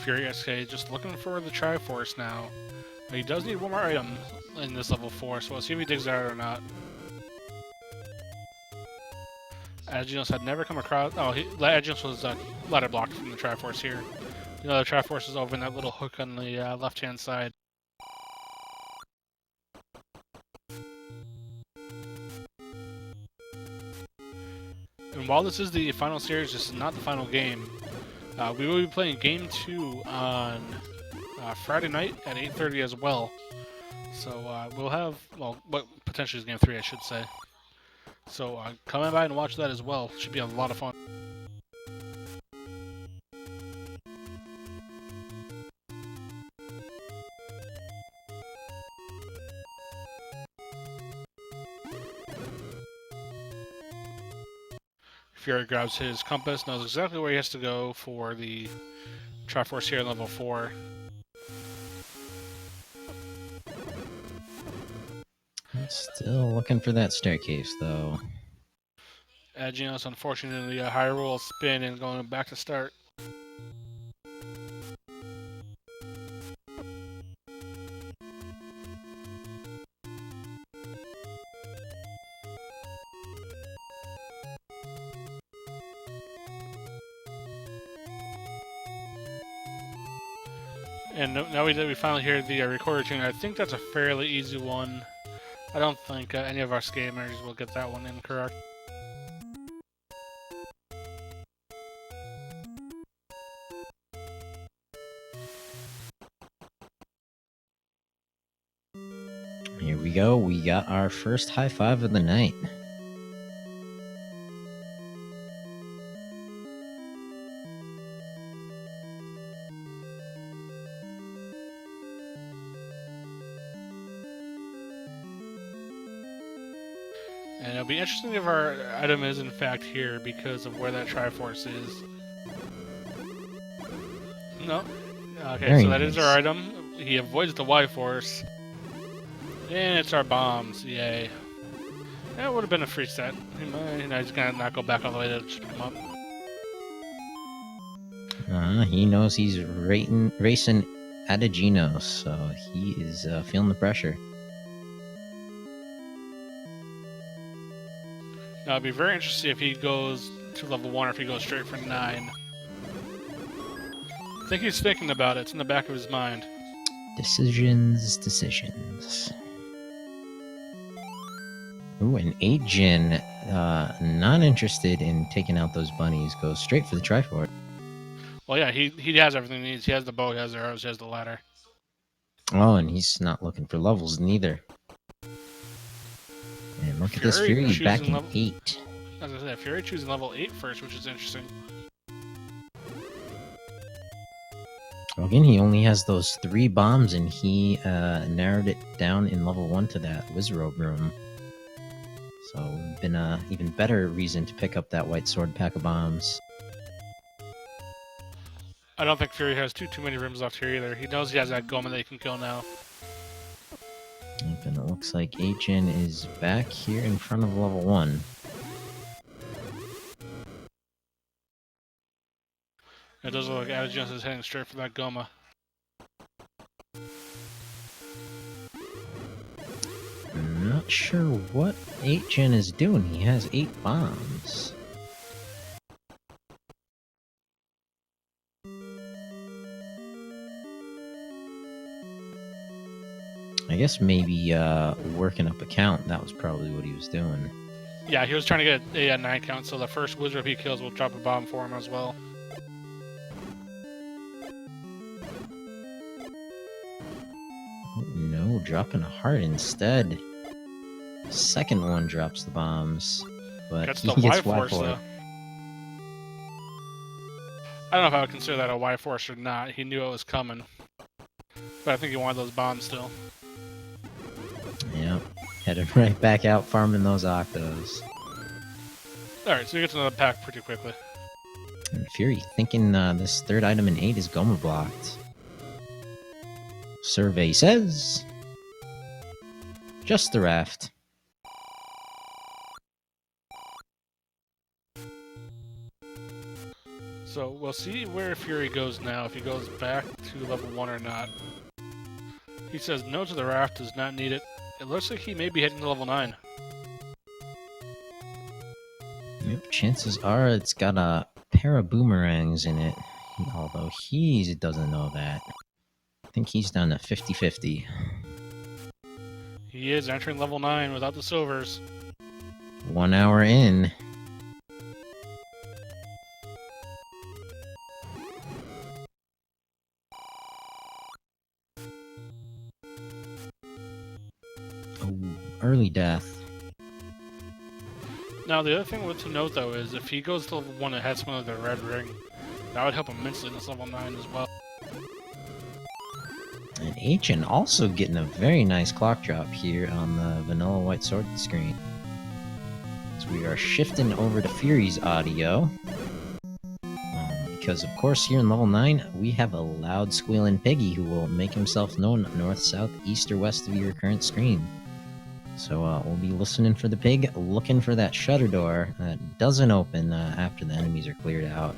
FurySK just looking for the Triforce now. He does need one more item in this level 4, so we'll see if he digs it out or not. Ategenos had never come across. Oh, Ategenos was ladder blocked from the Triforce here. You know, the Triforce is over in that little hook on the left-hand side. And while this is the final series, this is not the final game. We will be playing Game 2 on Friday night at 8:30 as well. So we'll have, well, what potentially is Game 3, I should say. So come on by and watch that as well. Should be a lot of fun. Fury grabs his compass, knows exactly where he has to go for the Triforce here in level 4. Still looking for that staircase, though. Ategenos, unfortunately, a high roll spin and going back to start. And now we finally hear the recorder tune. I think that's a fairly easy one. I don't think any of our scammers will get that one incorrect. Here we go. We got our first high five of the night. And it'll be interesting if our item is in fact here because of where that Triforce is. No. Okay, Very so that is nice. our item. He avoids the Y-Force. And it's our bombs, yay. That would have been a free set. He's gonna not go back all the way to pick him up. He knows he's racing Ategenos, so he is feeling the pressure. Now, it'd be very interesting if he goes to level 1 or if he goes straight for 9. I think he's thinking about it. It's in the back of his mind. Decisions. Ooh, an 8-gen, not interested in taking out those bunnies, goes straight for the Triforce. Well, yeah, he has everything he needs. He has the bow, he has the arrows, he has the ladder. Oh, and he's not looking for levels neither. And look at this Fury back in 8. As I said, Fury choosing level 8 first, which is interesting. Well, again, he only has those 3 bombs, and he narrowed it down in level 1 to that Wizrobe room. So, been a even better reason to pick up that white sword pack of bombs. I don't think Fury has too many rooms left here either. He knows he has that Goma that he can kill now. And it looks like 8-gen is back here in front of level 1. It does look like Ategenos is heading straight for that Goma. I'm not sure what 8-gen is doing. He has 8 bombs. I guess maybe working up a count. That was probably what he was doing. Yeah, he was trying to get a 9 count, so the first Wizard he kills will drop a bomb for him as well. Oh, no, dropping a heart instead. Second one drops the bombs, but Gets he the gets Y-Force, Y-Force. though. I don't know if I would consider that a Y-Force or not. He knew it was coming. But I think he wanted those bombs still. Yep, headed right back out farming those Octos. Alright, so we get to another pack pretty quickly. And Fury thinking this third item in 8 is Gomer blocked. Survey says just the raft. So we'll see where Fury goes now, if he goes back to level 1 or not. He says no to the raft, does not need it. It looks like he may be heading to level 9. Yep, chances are it's got a pair of boomerangs in it, although he doesn't know that. I think he's down to 50-50. He is entering level 9 without the silvers. 1 hour in. Oh, early death. Now, the other thing to note, though, is if he goes to level 1 and has one of the red ring, that would help immensely in this level 9 as well. And HN also getting a very nice clock drop here on the vanilla white sword screen. So we are shifting over to Fury's audio. Because, of course, here in level 9, we have a loud squealing piggy who will make himself known north, south, east, or west of your current screen. So we'll be listening for the pig, looking for that shutter door that doesn't open after the enemies are cleared out.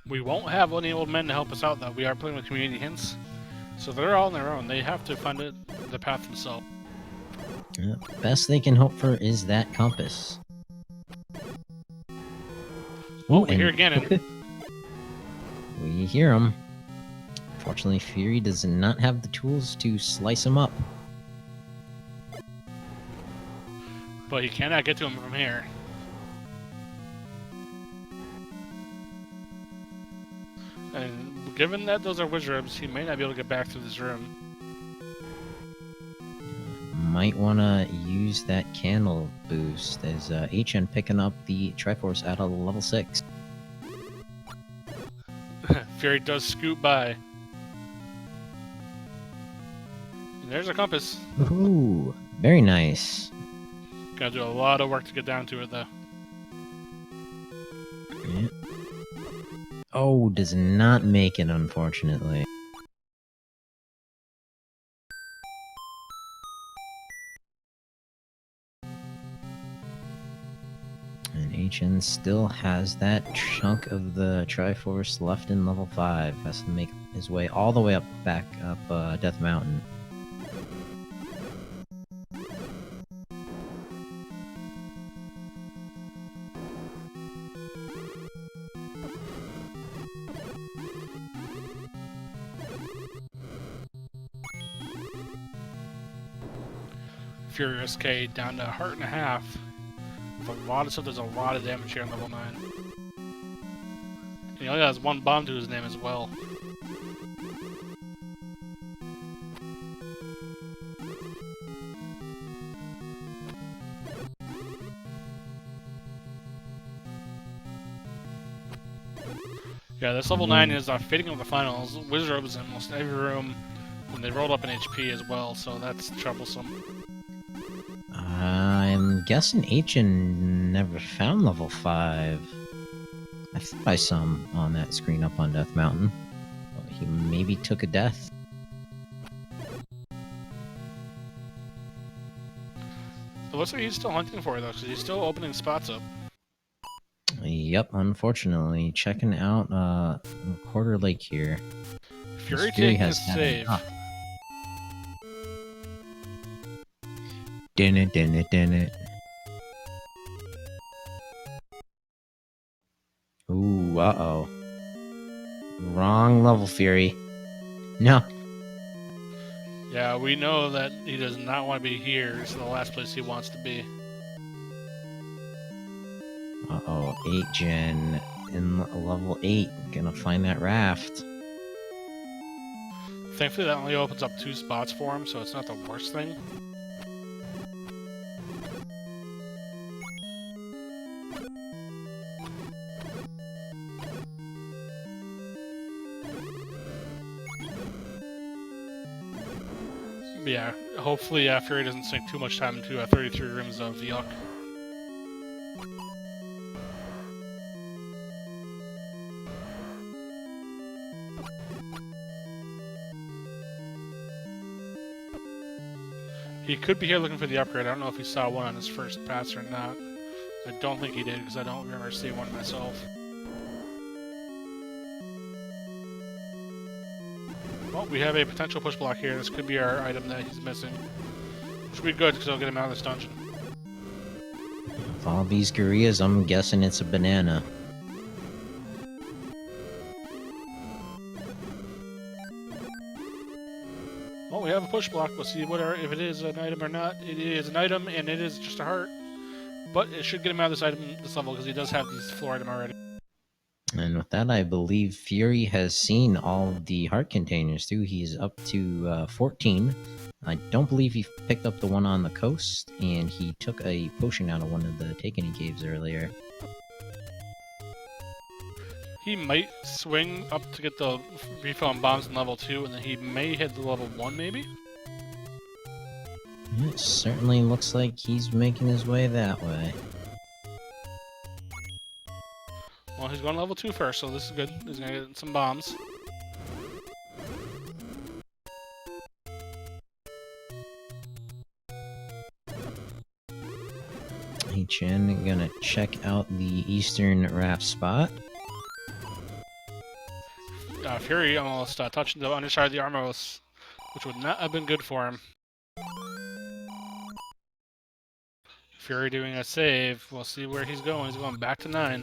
We won't have any old men to help us out, though. We are playing with community hints, so they're all on their own. They have to find the path themselves. Best they can hope for is that compass. Oh, we hear Ganon. We hear him. Fortunately, Fury does not have the tools to slice him up. But he cannot get to him from here. And given that those are wizards, he may not be able to get back to this room. Might want to use that candle boost as HN picking up the Triforce at a level 6. Fury does scoot by. And there's a compass. Ooh, very nice. Gotta do a lot of work to get down to it, though. Yeah. Oh, does not make it, unfortunately. And HN still has that chunk of the Triforce left in level 5. Has to make his way all the way up, back up Death Mountain. FurySK down to a heart and a half. With a lot of stuff, there's a lot of damage here on level 9. And he only has one bomb to his name as well. Yeah, this level 9 is fitting of the finals. Wizards in almost every room, and they rolled up in HP as well, so that's troublesome. I'm guessing HN never found level 5. I thought I saw him on that screen up on Death Mountain. But he maybe took a death. It looks like he's still hunting for it, though, because he's still opening spots up. Yep, unfortunately. Checking out Quarter Lake here. Fury taking his save. Din it. Ooh, uh-oh. Wrong level, Fury. No. Yeah, we know that he does not want to be here. It's the last place he wants to be. Uh-oh, 8 gen in level 8. Gonna find that raft. Thankfully, that only opens up 2 spots for him, so it's not the worst thing. But yeah, hopefully Fury doesn't sink too much time into 33 rooms of yuck. He could be here looking for the upgrade. I don't know if he saw one on his first pass or not. I don't think he did, because I don't remember seeing one myself. Well, we have a potential push block here. This could be our item that he's missing. Should be good, because it'll get him out of this dungeon. With all these gorillas, I'm guessing it's a banana. Well, we have a push block. We'll see if it is an item or not. It is an item, and it is just a heart. But it should get him out of this level, because he does have this floor item already. And with that, I believe Fury has seen all the heart containers too. He's up to 14. I don't believe he picked up the one on the coast, and he took a potion out of one of the Ategenos caves earlier. He might swing up to get the refill on bombs in level 2, and then he may hit the level 1, maybe? It certainly looks like he's making his way that way. Well, he's going to level 2 first, so this is good. He's going to get some bombs. Hey Chen, gonna check out the eastern raft spot. Fury almost touched the underside of the Armos, which would not have been good for him. Fury doing a save. We'll see where he's going. He's going back to 9.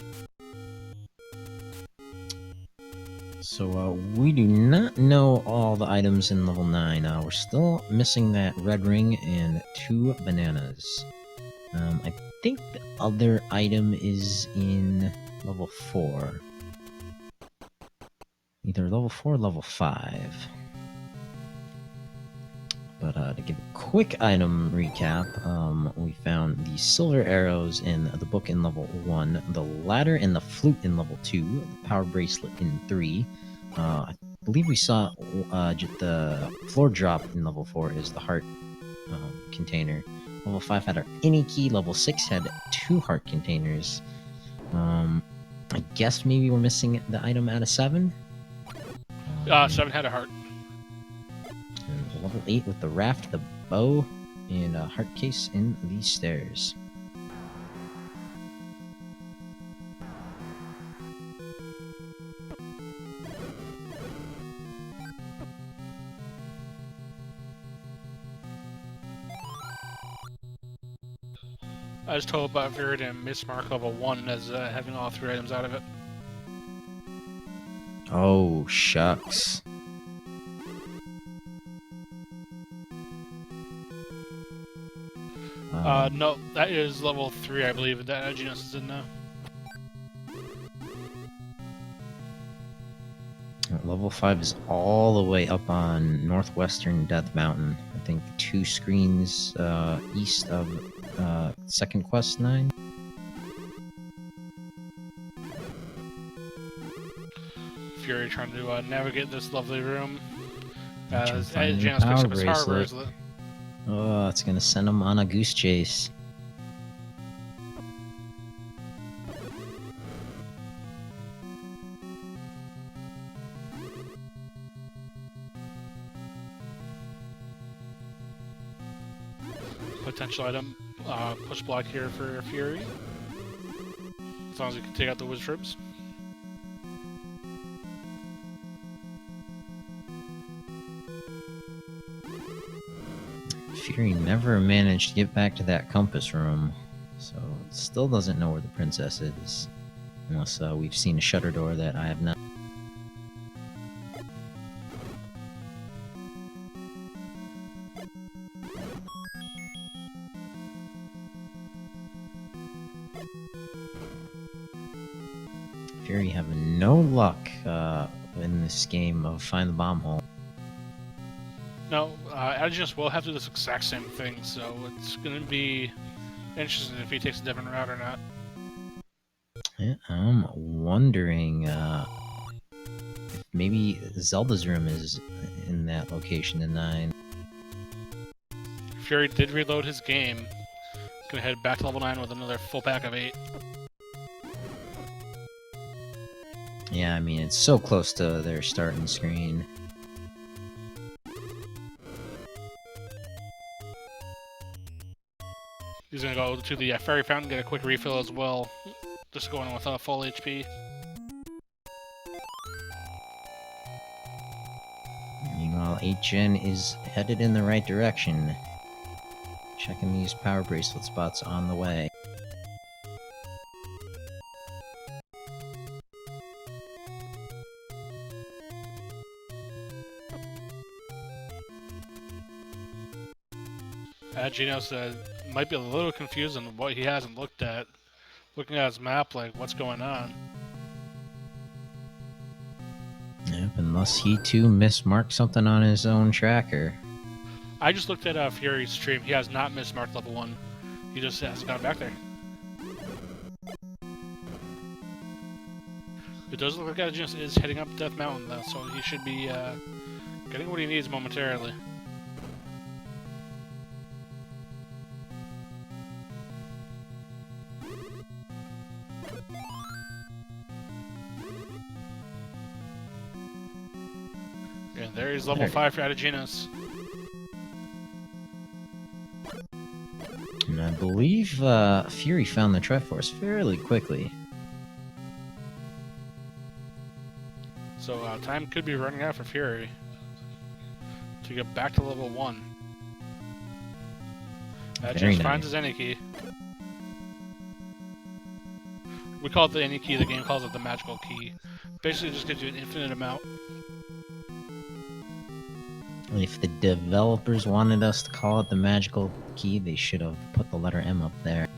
So we do not know all the items in level 9. We're still missing that red ring and 2 bananas. I think the other item is in level 4. Either level 4 or level 5. But to give a quick item recap, we found the silver arrows in the book in level 1, the ladder and the flute in level 2, the power bracelet in 3. I believe we saw the floor drop in level 4 is the heart container. Level 5 had our any key. Level 6 had 2 heart containers. I guess maybe we're missing the item out of 7. 7 had a heart. And level 8 with the raft, the bow, and a heart case in the stairs. I was told by Fury to mismark level 1 as having all 3 items out of it. Oh, shucks. No, that is level 3, I believe, that Ategenos is in now. Level 5 is all the way up on northwestern Death Mountain. I think 2 screens east of second quest 9. Fury trying to navigate this lovely room. As Find the Ategenos picks power up his power bracelet. bracelet. Oh, it's gonna send him on a goose chase. Potential item push block here for Fury. As long as he can take out the wizard troops. Fury never managed to get back to that compass room, so still doesn't know where the princess is. Unless we've seen a shutter door that I have not. Fury having no luck in this game of find the bomb hole. No, Ategenos will have to do this exact same thing, so it's going to be interesting if he takes a different route or not. Yeah, I'm wondering if maybe Zelda's room is in that location in 9. Fury did reload his game. He's going to head back to level 9 with another full pack of 8. Yeah, I mean, it's so close to their starting screen. He's gonna go to the fairy fountain, get a quick refill as well. Just going with full HP. Meanwhile, 8gen is headed in the right direction. Checking these power bracelet spots on the way. Ategenos might be a little confused on what he hasn't looked at. Looking at his map, like, what's going on? Yep, unless he too mismarked something on his own tracker. I just looked at Fury's stream. He has not mismarked level 1. He just hasn't gone back there. It does look like Ategenos is heading up Death Mountain, though, so he should be getting what he needs momentarily. And there is level 5 for Ategenos. And I believe Fury found the Triforce fairly quickly. So time could be running out for Fury to get back to level 1. Ategenos finds his any key. We call it the any key, the game calls it the magical key. Basically just gives you an infinite amount. If the developers wanted us to call it the magical key, they should have put the letter M up there.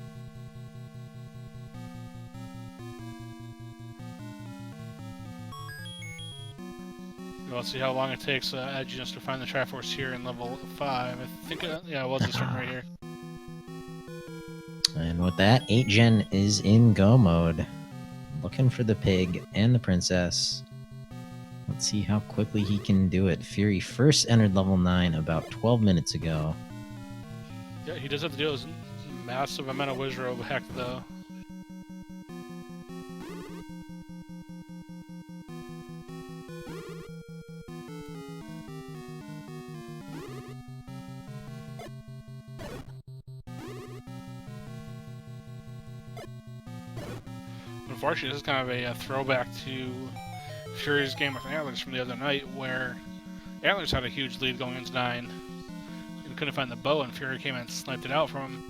Let's see how long it takes Ategenos to find the Triforce here in level 5. I think, yeah, it was this one right here. And with that, 8gen is in go mode. Looking for the pig and the princess. Let's see how quickly he can do it. Fury first entered level 9 about 12 minutes ago. Yeah, he does have to deal with massive amount of Wizrobe heck, though. Unfortunately, this is kind of a throwback to Fury's game with Antlers from the other night, where Antlers had a huge lead going into 9 and couldn't find the bow, and Fury came and sniped it out from him.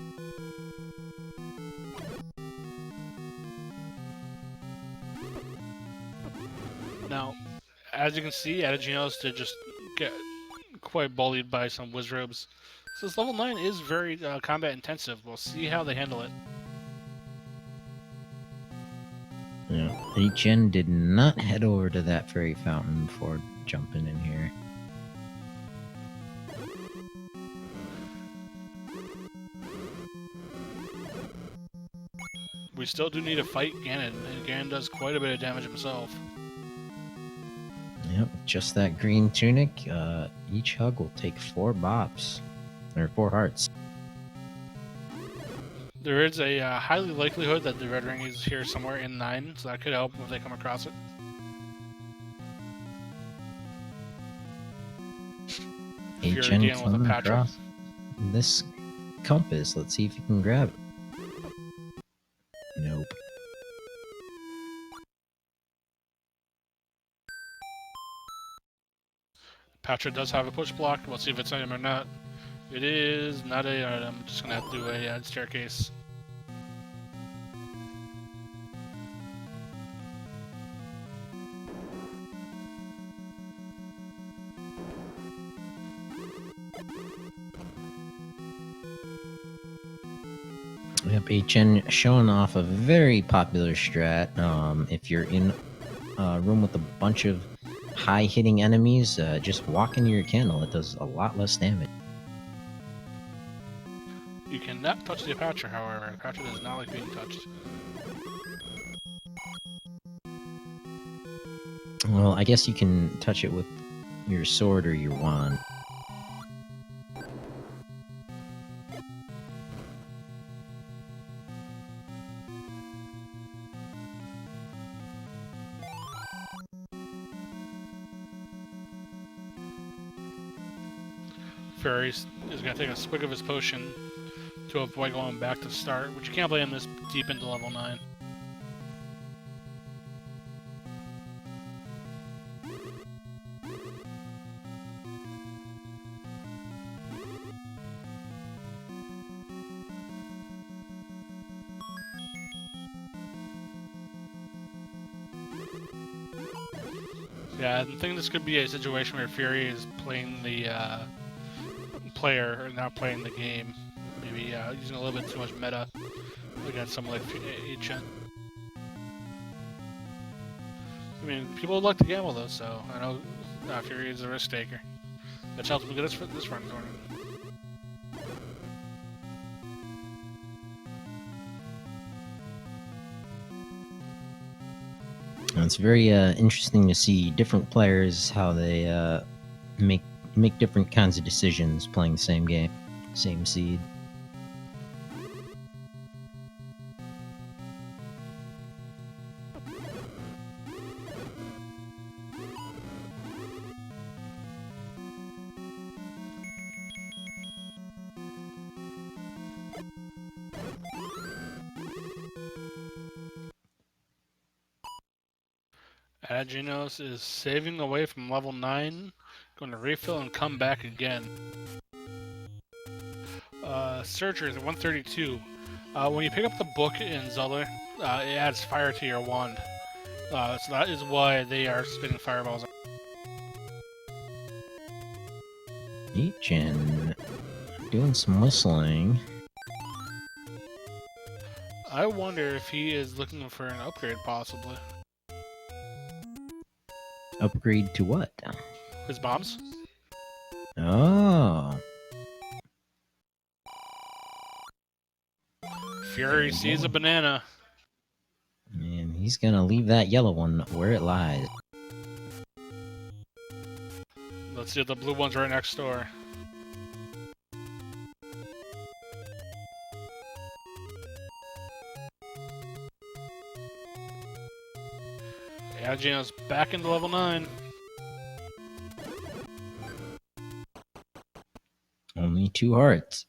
Now, as you can see, Ategenos did just get quite bullied by some Wizrobes. So this level 9 is very combat intensive. We'll see how they handle it. Yeah, 8gen did not head over to that fairy fountain before jumping in here. We still do need to fight Ganon, and Ganon does quite a bit of damage himself. Yep, just that green tunic. Each hug will take 4 bops. Or 4 hearts. There is a highly likelihood that the red ring is here somewhere in 9, so that could help if they come across it. Fury dealing with a coming Patra. across this compass. Let's see if you can grab it. Nope. Patra does have a push block. We'll see if it's item or not. It is not a item. I'm just gonna have to do a staircase. Yep, 8gen showing off a very popular strat. If you're in a room with a bunch of high-hitting enemies, just walk into your candle. It does a lot less damage. You cannot touch the Patra, however. Patra does not like being touched. Well, I guess you can touch it with your sword or your wand. Fury is going to take a swig of his potion to avoid going back to start, which you can't play him this deep into level 9. Yeah, I think this could be a situation where Fury is playing the player, or not playing the game. Maybe using a little bit too much meta against someone like HN. I mean, people like to gamble though, so I know Fury is a risk taker. That's helped him get this run tournament. It's very interesting to see different players how they make different kinds of decisions playing the same game, same seed. Ategenos is saving away from level 9, going to refill and come back again. Searcher is at 132. When you pick up the book in Zelda, it adds fire to your wand. So that is why they are spitting fireballs. Ichin doing some whistling. I wonder if he is looking for an upgrade, possibly. Upgrade to what? His bombs? Oh. Fury sees a banana. And he's gonna leave that yellow one where it lies. Let's see if the blue one's right next door. Ategenos back into level 9. Only 2 hearts.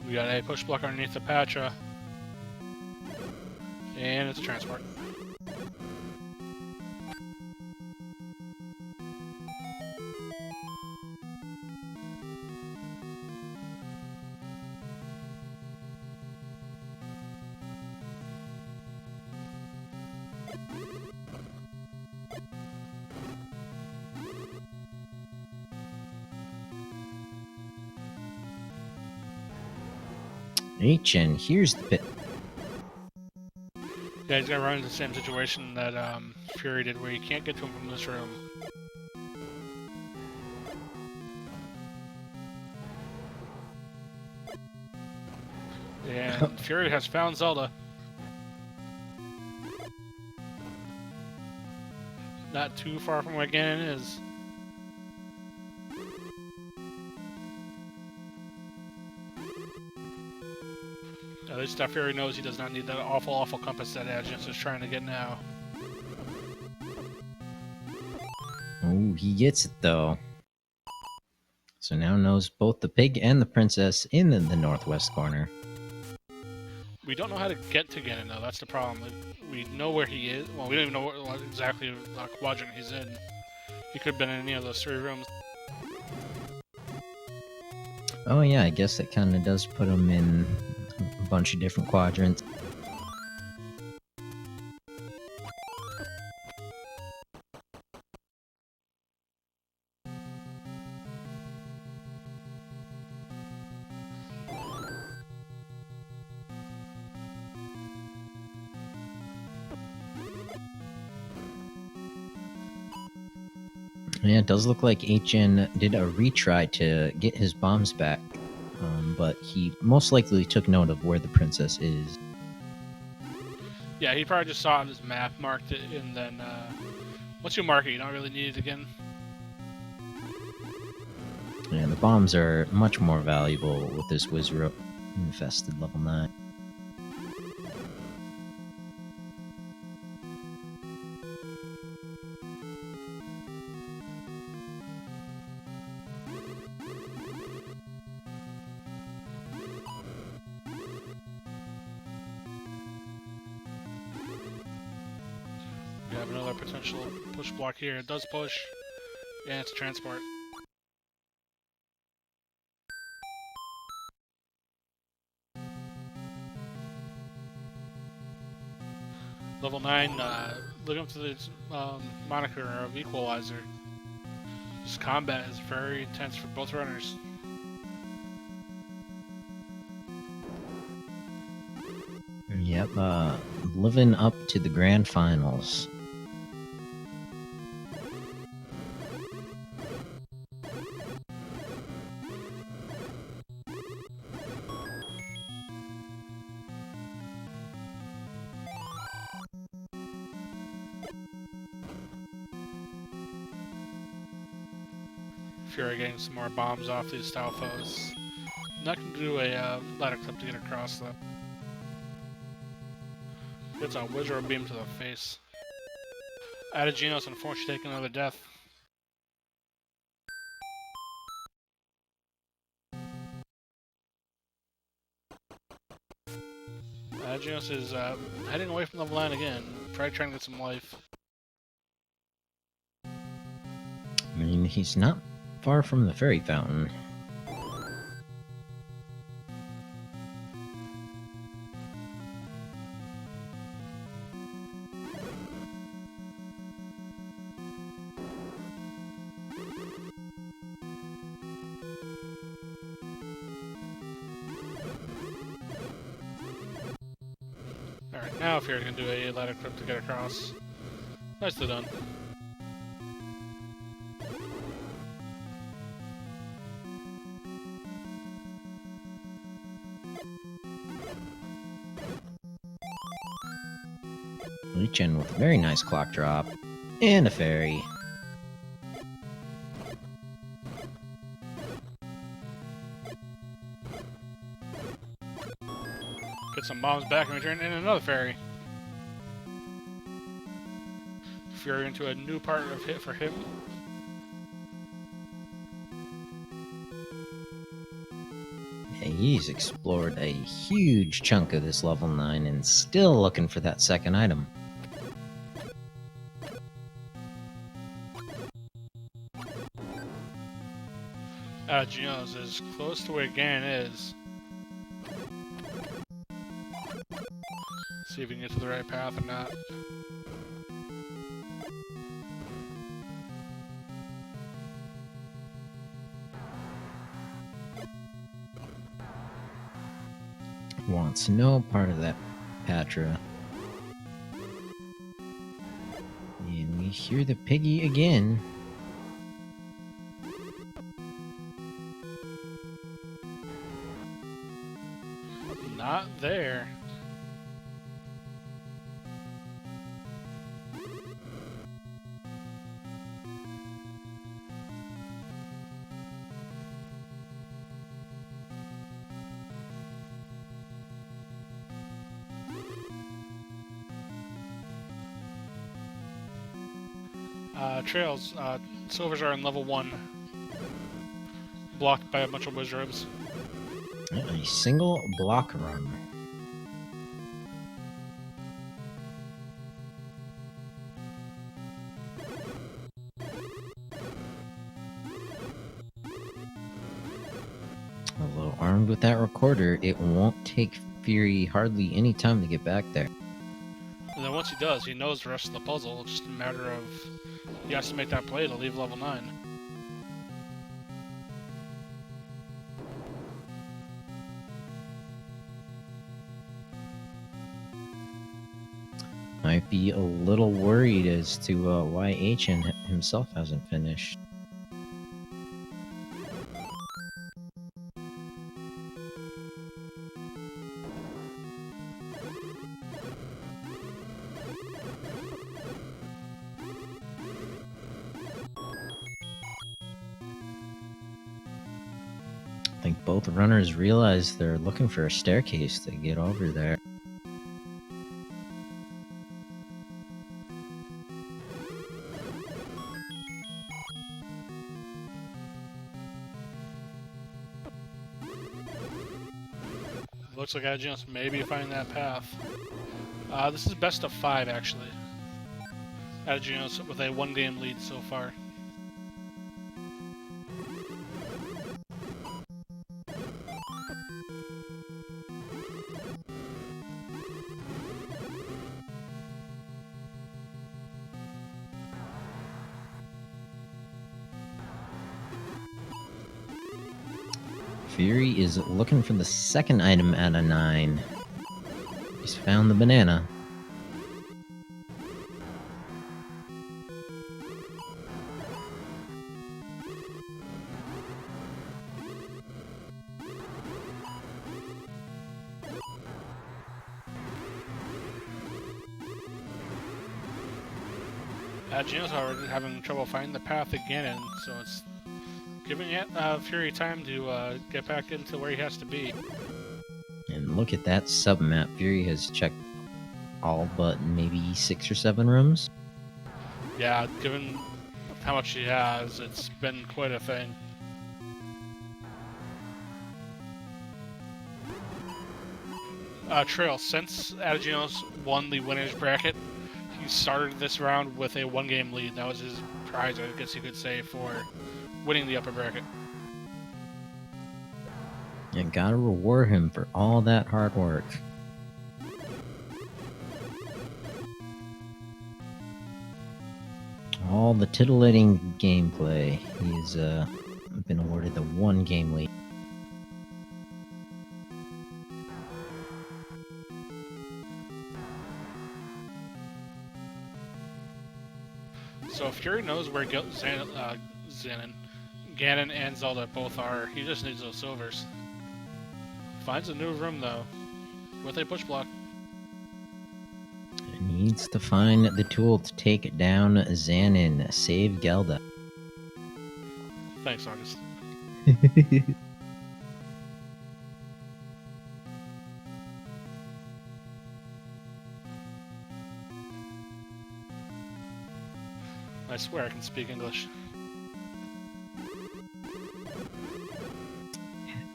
We got a push block underneath the Patra. And it's a transport. Ichin, here's the pit. Yeah, he's gonna run into the same situation that Fury did, where you can't get to him from this room. And Fury has found Zelda. Not too far from where Ganon is. At least Fury knows he does not need that awful compass that Ategenos is trying to get now. Oh, he gets it though. So now knows both the pig and the princess in the northwest corner. We don't know how to get to Ganon though, that's the problem. We know where he is. Well, we don't even know what exactly what quadrant he's in. He could have been in any of those 3 rooms. Oh yeah, I guess that kind of does put him in a bunch of different quadrants. Yeah, it does look like HN did a retry to get his bombs back, but he most likely took note of where the princess is. Yeah, he probably just saw it on his map, marked it, and then once you mark it, you don't really need it again. And the bombs are much more valuable with this Wizrope infested level 9. have another potential push block here. It does push, and it's transport. Level 9, look up to the moniker of Equalizer. This combat is very intense for both runners. Yep, living up to the grand finals. Fury getting some more bombs off these style foes. Not gonna do a ladder clip to get across though. Gets a wizard beam to the face. Ategenos unfortunately taking another death. Ategenos is heading away from the line again. Probably trying to get some life. I mean, he's not far from the fairy fountain. Alright, now if you're gonna do a ladder clip to get across. Nicely done. Reach in with a very nice clock drop. And a fairy. Get some bombs back in return, and another fairy. Fury into a new part of hit for him. Yeah, he's explored a huge chunk of this level 9 and still looking for that second item. Ategenos is close to where Ganon is. See if we can get to the right path or not. Wants no part of that Patra. And we hear the piggy again. Not there. Trails, silvers are in level 1. Blocked by a bunch of wizards. A single block run. Although armed with that recorder, it won't take Fury hardly any time to get back there. And then once he does, he knows the rest of the puzzle. It's just a matter of he has to make that play to leave level 9. Might be a little worried as to why HN himself hasn't finished. I think both runners realize they're looking for a staircase to get over there. Looks like I just maybe find that path. This is best of 5 actually. Ategenos with a 1-game lead so far. Fury is looking for the second item out of 9. He's found the banana. Ategenos already having trouble finding the path again, and so it's giving Fury time to get back into where he has to be. And look at that sub-map. Fury has checked all but maybe 6 or 7 rooms. Yeah, given how much he has, it's been quite a thing. Trail, since Ategenos won the winners bracket, he started this round with a 1-game lead. That was his prize, I guess you could say, for winning the upper bracket. And gotta reward him for all that hard work. All the titillating gameplay. He's been awarded the 1-game lead. So Fury knows where Ganon and Zelda both are. He just needs those silvers. Finds a new room though, with a push block. Needs to find the tool to take down Xanon. Save Gelda. Thanks, August. I swear I can speak English.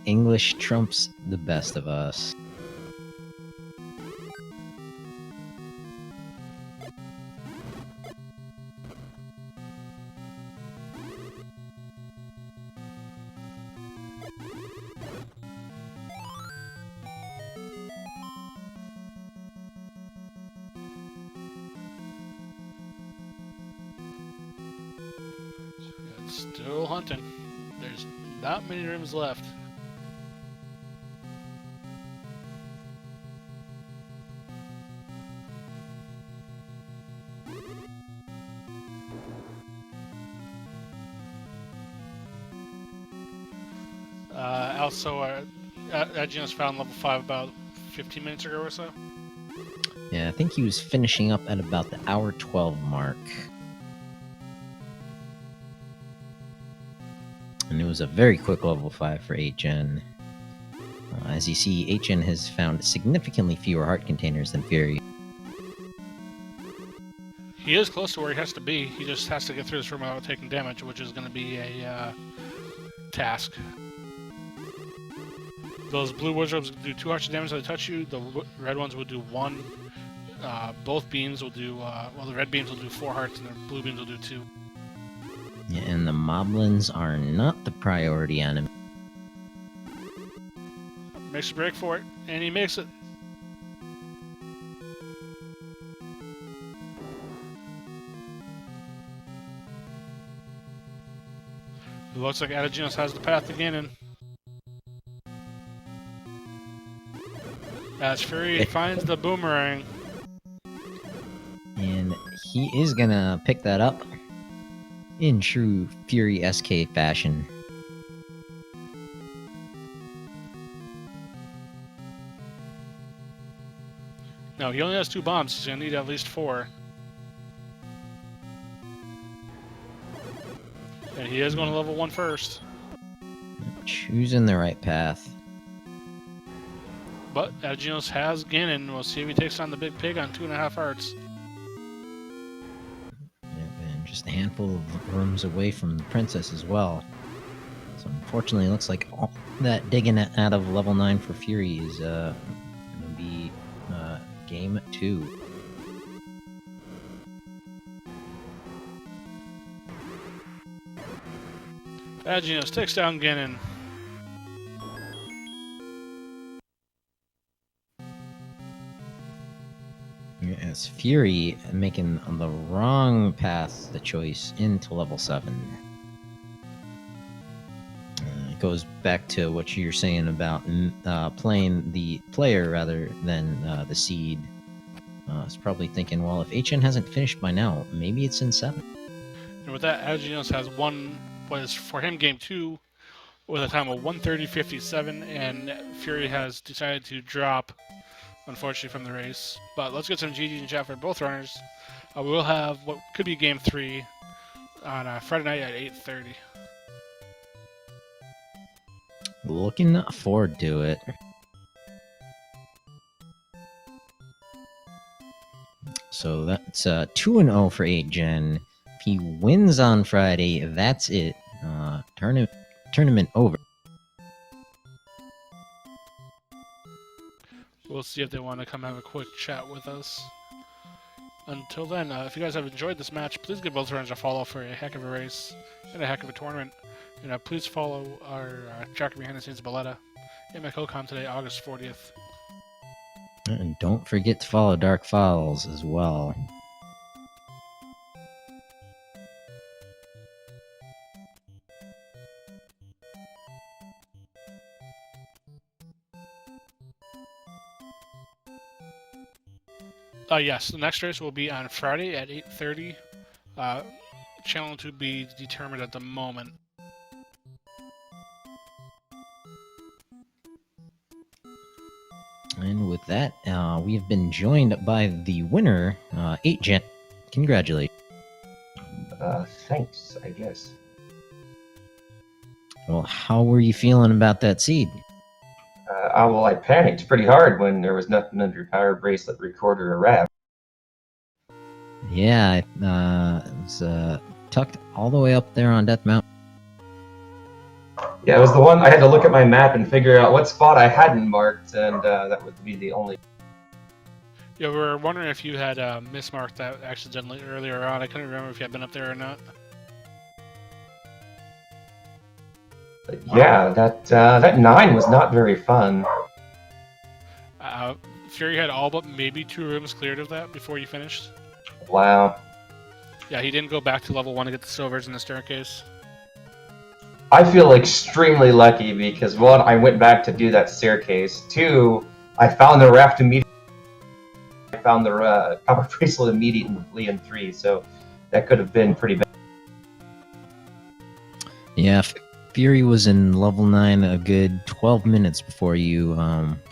English trumps the best of us. It's still hunting. There's not many rooms left. Also, Ategenos found level 5 about 15 minutes ago or so. Yeah, I think he was finishing up at about the hour 12 mark. And it was a very quick level 5 for 8gen. As you see, 8gen has found significantly fewer heart containers than Fury. He is close to where he has to be. He just has to get through this room without taking damage, which is going to be a task. Those blue wizards do 2 hearts of damage when they touch you. The red ones will do 1. Both beams will do, well, the red beams will do 4 hearts and the blue beams will do 2. Yeah, and the moblins are not the priority enemy. Makes a break for it, and he makes it. It looks like Ategenos has the path to Ganon. As Fury finds the boomerang. And he is gonna pick that up in true FurySK fashion. No, he only has 2 bombs. He's gonna need at least 4. And he is going to level 1 first. Choosing the right path. But Ategenos has Ganon. We'll see if he takes on the big pig on 2.5 hearts. And just a handful of rooms away from the princess as well. So unfortunately, it looks like all that digging out of level 9 for Fury is going to be game 2. Ategenos takes down Ganon. Yes, Fury making the wrong path, the choice into level 7. It goes back to what you're saying about playing the player rather than the seed. It's probably thinking, well, if HN hasn't finished by now, maybe it's in 7. And with that, Ategenos has won what is for him game 2 with a time of 1:30:57, and Fury has decided to drop, unfortunately, from the race. But let's get some GG in chat for both runners. We will have what could be game 3 on Friday night at 8:30. Looking forward to it. So that's 2-0 for 8gen. If he wins on Friday, that's it. Tournament over. We'll see if they want to come have a quick chat with us. Until then, if you guys have enjoyed this match, please give both runners a follow for a heck of a race and a heck of a tournament. And please follow our tracker behind the scenes, Balletta, and my co-com today, August 40th. And don't forget to follow Dark Files as well. Yes, the next race will be on Friday at 8:30. Channel to be determined at the moment. And with that, we have been joined by the winner, 8gen. Congratulations. Thanks, I guess. Well, how were you feeling about that seed? Well, I panicked pretty hard when there was nothing under power bracelet, recorder, or wrap. Yeah, it was tucked all the way up there on Death Mountain. Yeah, it was the one I had to look at my map and figure out what spot I hadn't marked, and that would be the only. Yeah, we were wondering if you had mismarked that accidentally earlier on. I couldn't remember if you had been up there or not. But yeah, that 9 was not very fun. Fury had all but maybe 2 rooms cleared of that before you finished. Wow. Yeah, he didn't go back to level 1 to get the silvers in the staircase. I feel extremely lucky because 1, I went back to do that staircase. 2, I found the raft immediately. I found the power bracelet immediately in 3, so that could have been pretty bad. Yeah, Fury was in level 9 a good 12 minutes before you,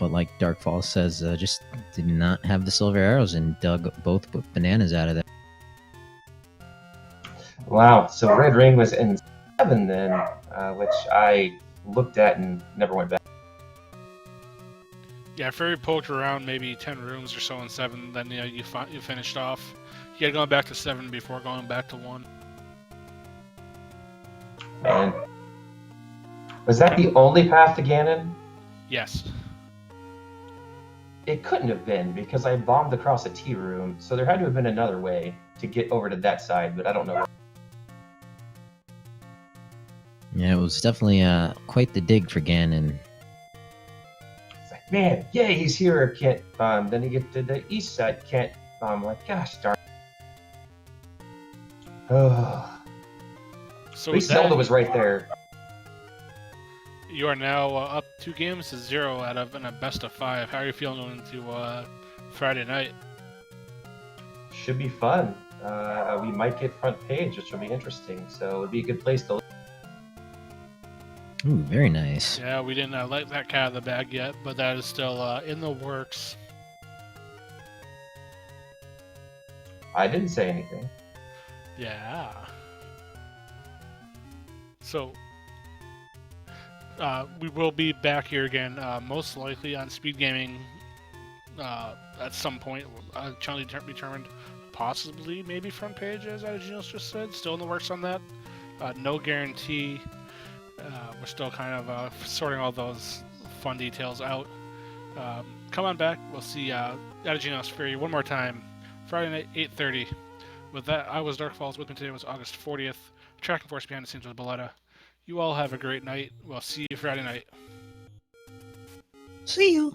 but like Darkfall says, just did not have the silver arrows and dug both bananas out of there. Wow, so Red Ring was in 7 then, which I looked at and never went back. Yeah, Fury poked around maybe 10 rooms or so in 7, then you finished off. He had gone back to 7 before going back to 1. And was that the only path to Ganon? Yes. It couldn't have been, because I bombed across a tea room, so there had to have been another way to get over to that side, but I don't know. Yeah, it was definitely quite the dig for Ganon. It's like, man, yay, he's here, can't then you get to the east side, can't I'm like, gosh darn. Oh. So At least Zelda was right there. You are now up 2 games to 0 out of a best of 5. How are you feeling going into Friday night? Should be fun. We might get front page, which will be interesting. So it'd be a good place to. Ooh, very nice. Yeah, we didn't let that cat out of the bag yet, but that is still in the works. I didn't say anything. Yeah. So, we will be back here again, most likely on Speed Gaming at some point. Channel determined, possibly, maybe front page, as Ategenos just said. Still in the works on that. No guarantee. We're still kind of sorting all those fun details out. Come on back. We'll see Ategenos Fury one more time. Friday night, 8:30. With that, I was Dark Falls. With me today was August 40th. Tracking force behind the scenes with Balletta. You all have a great night. We'll see you Friday night. See you.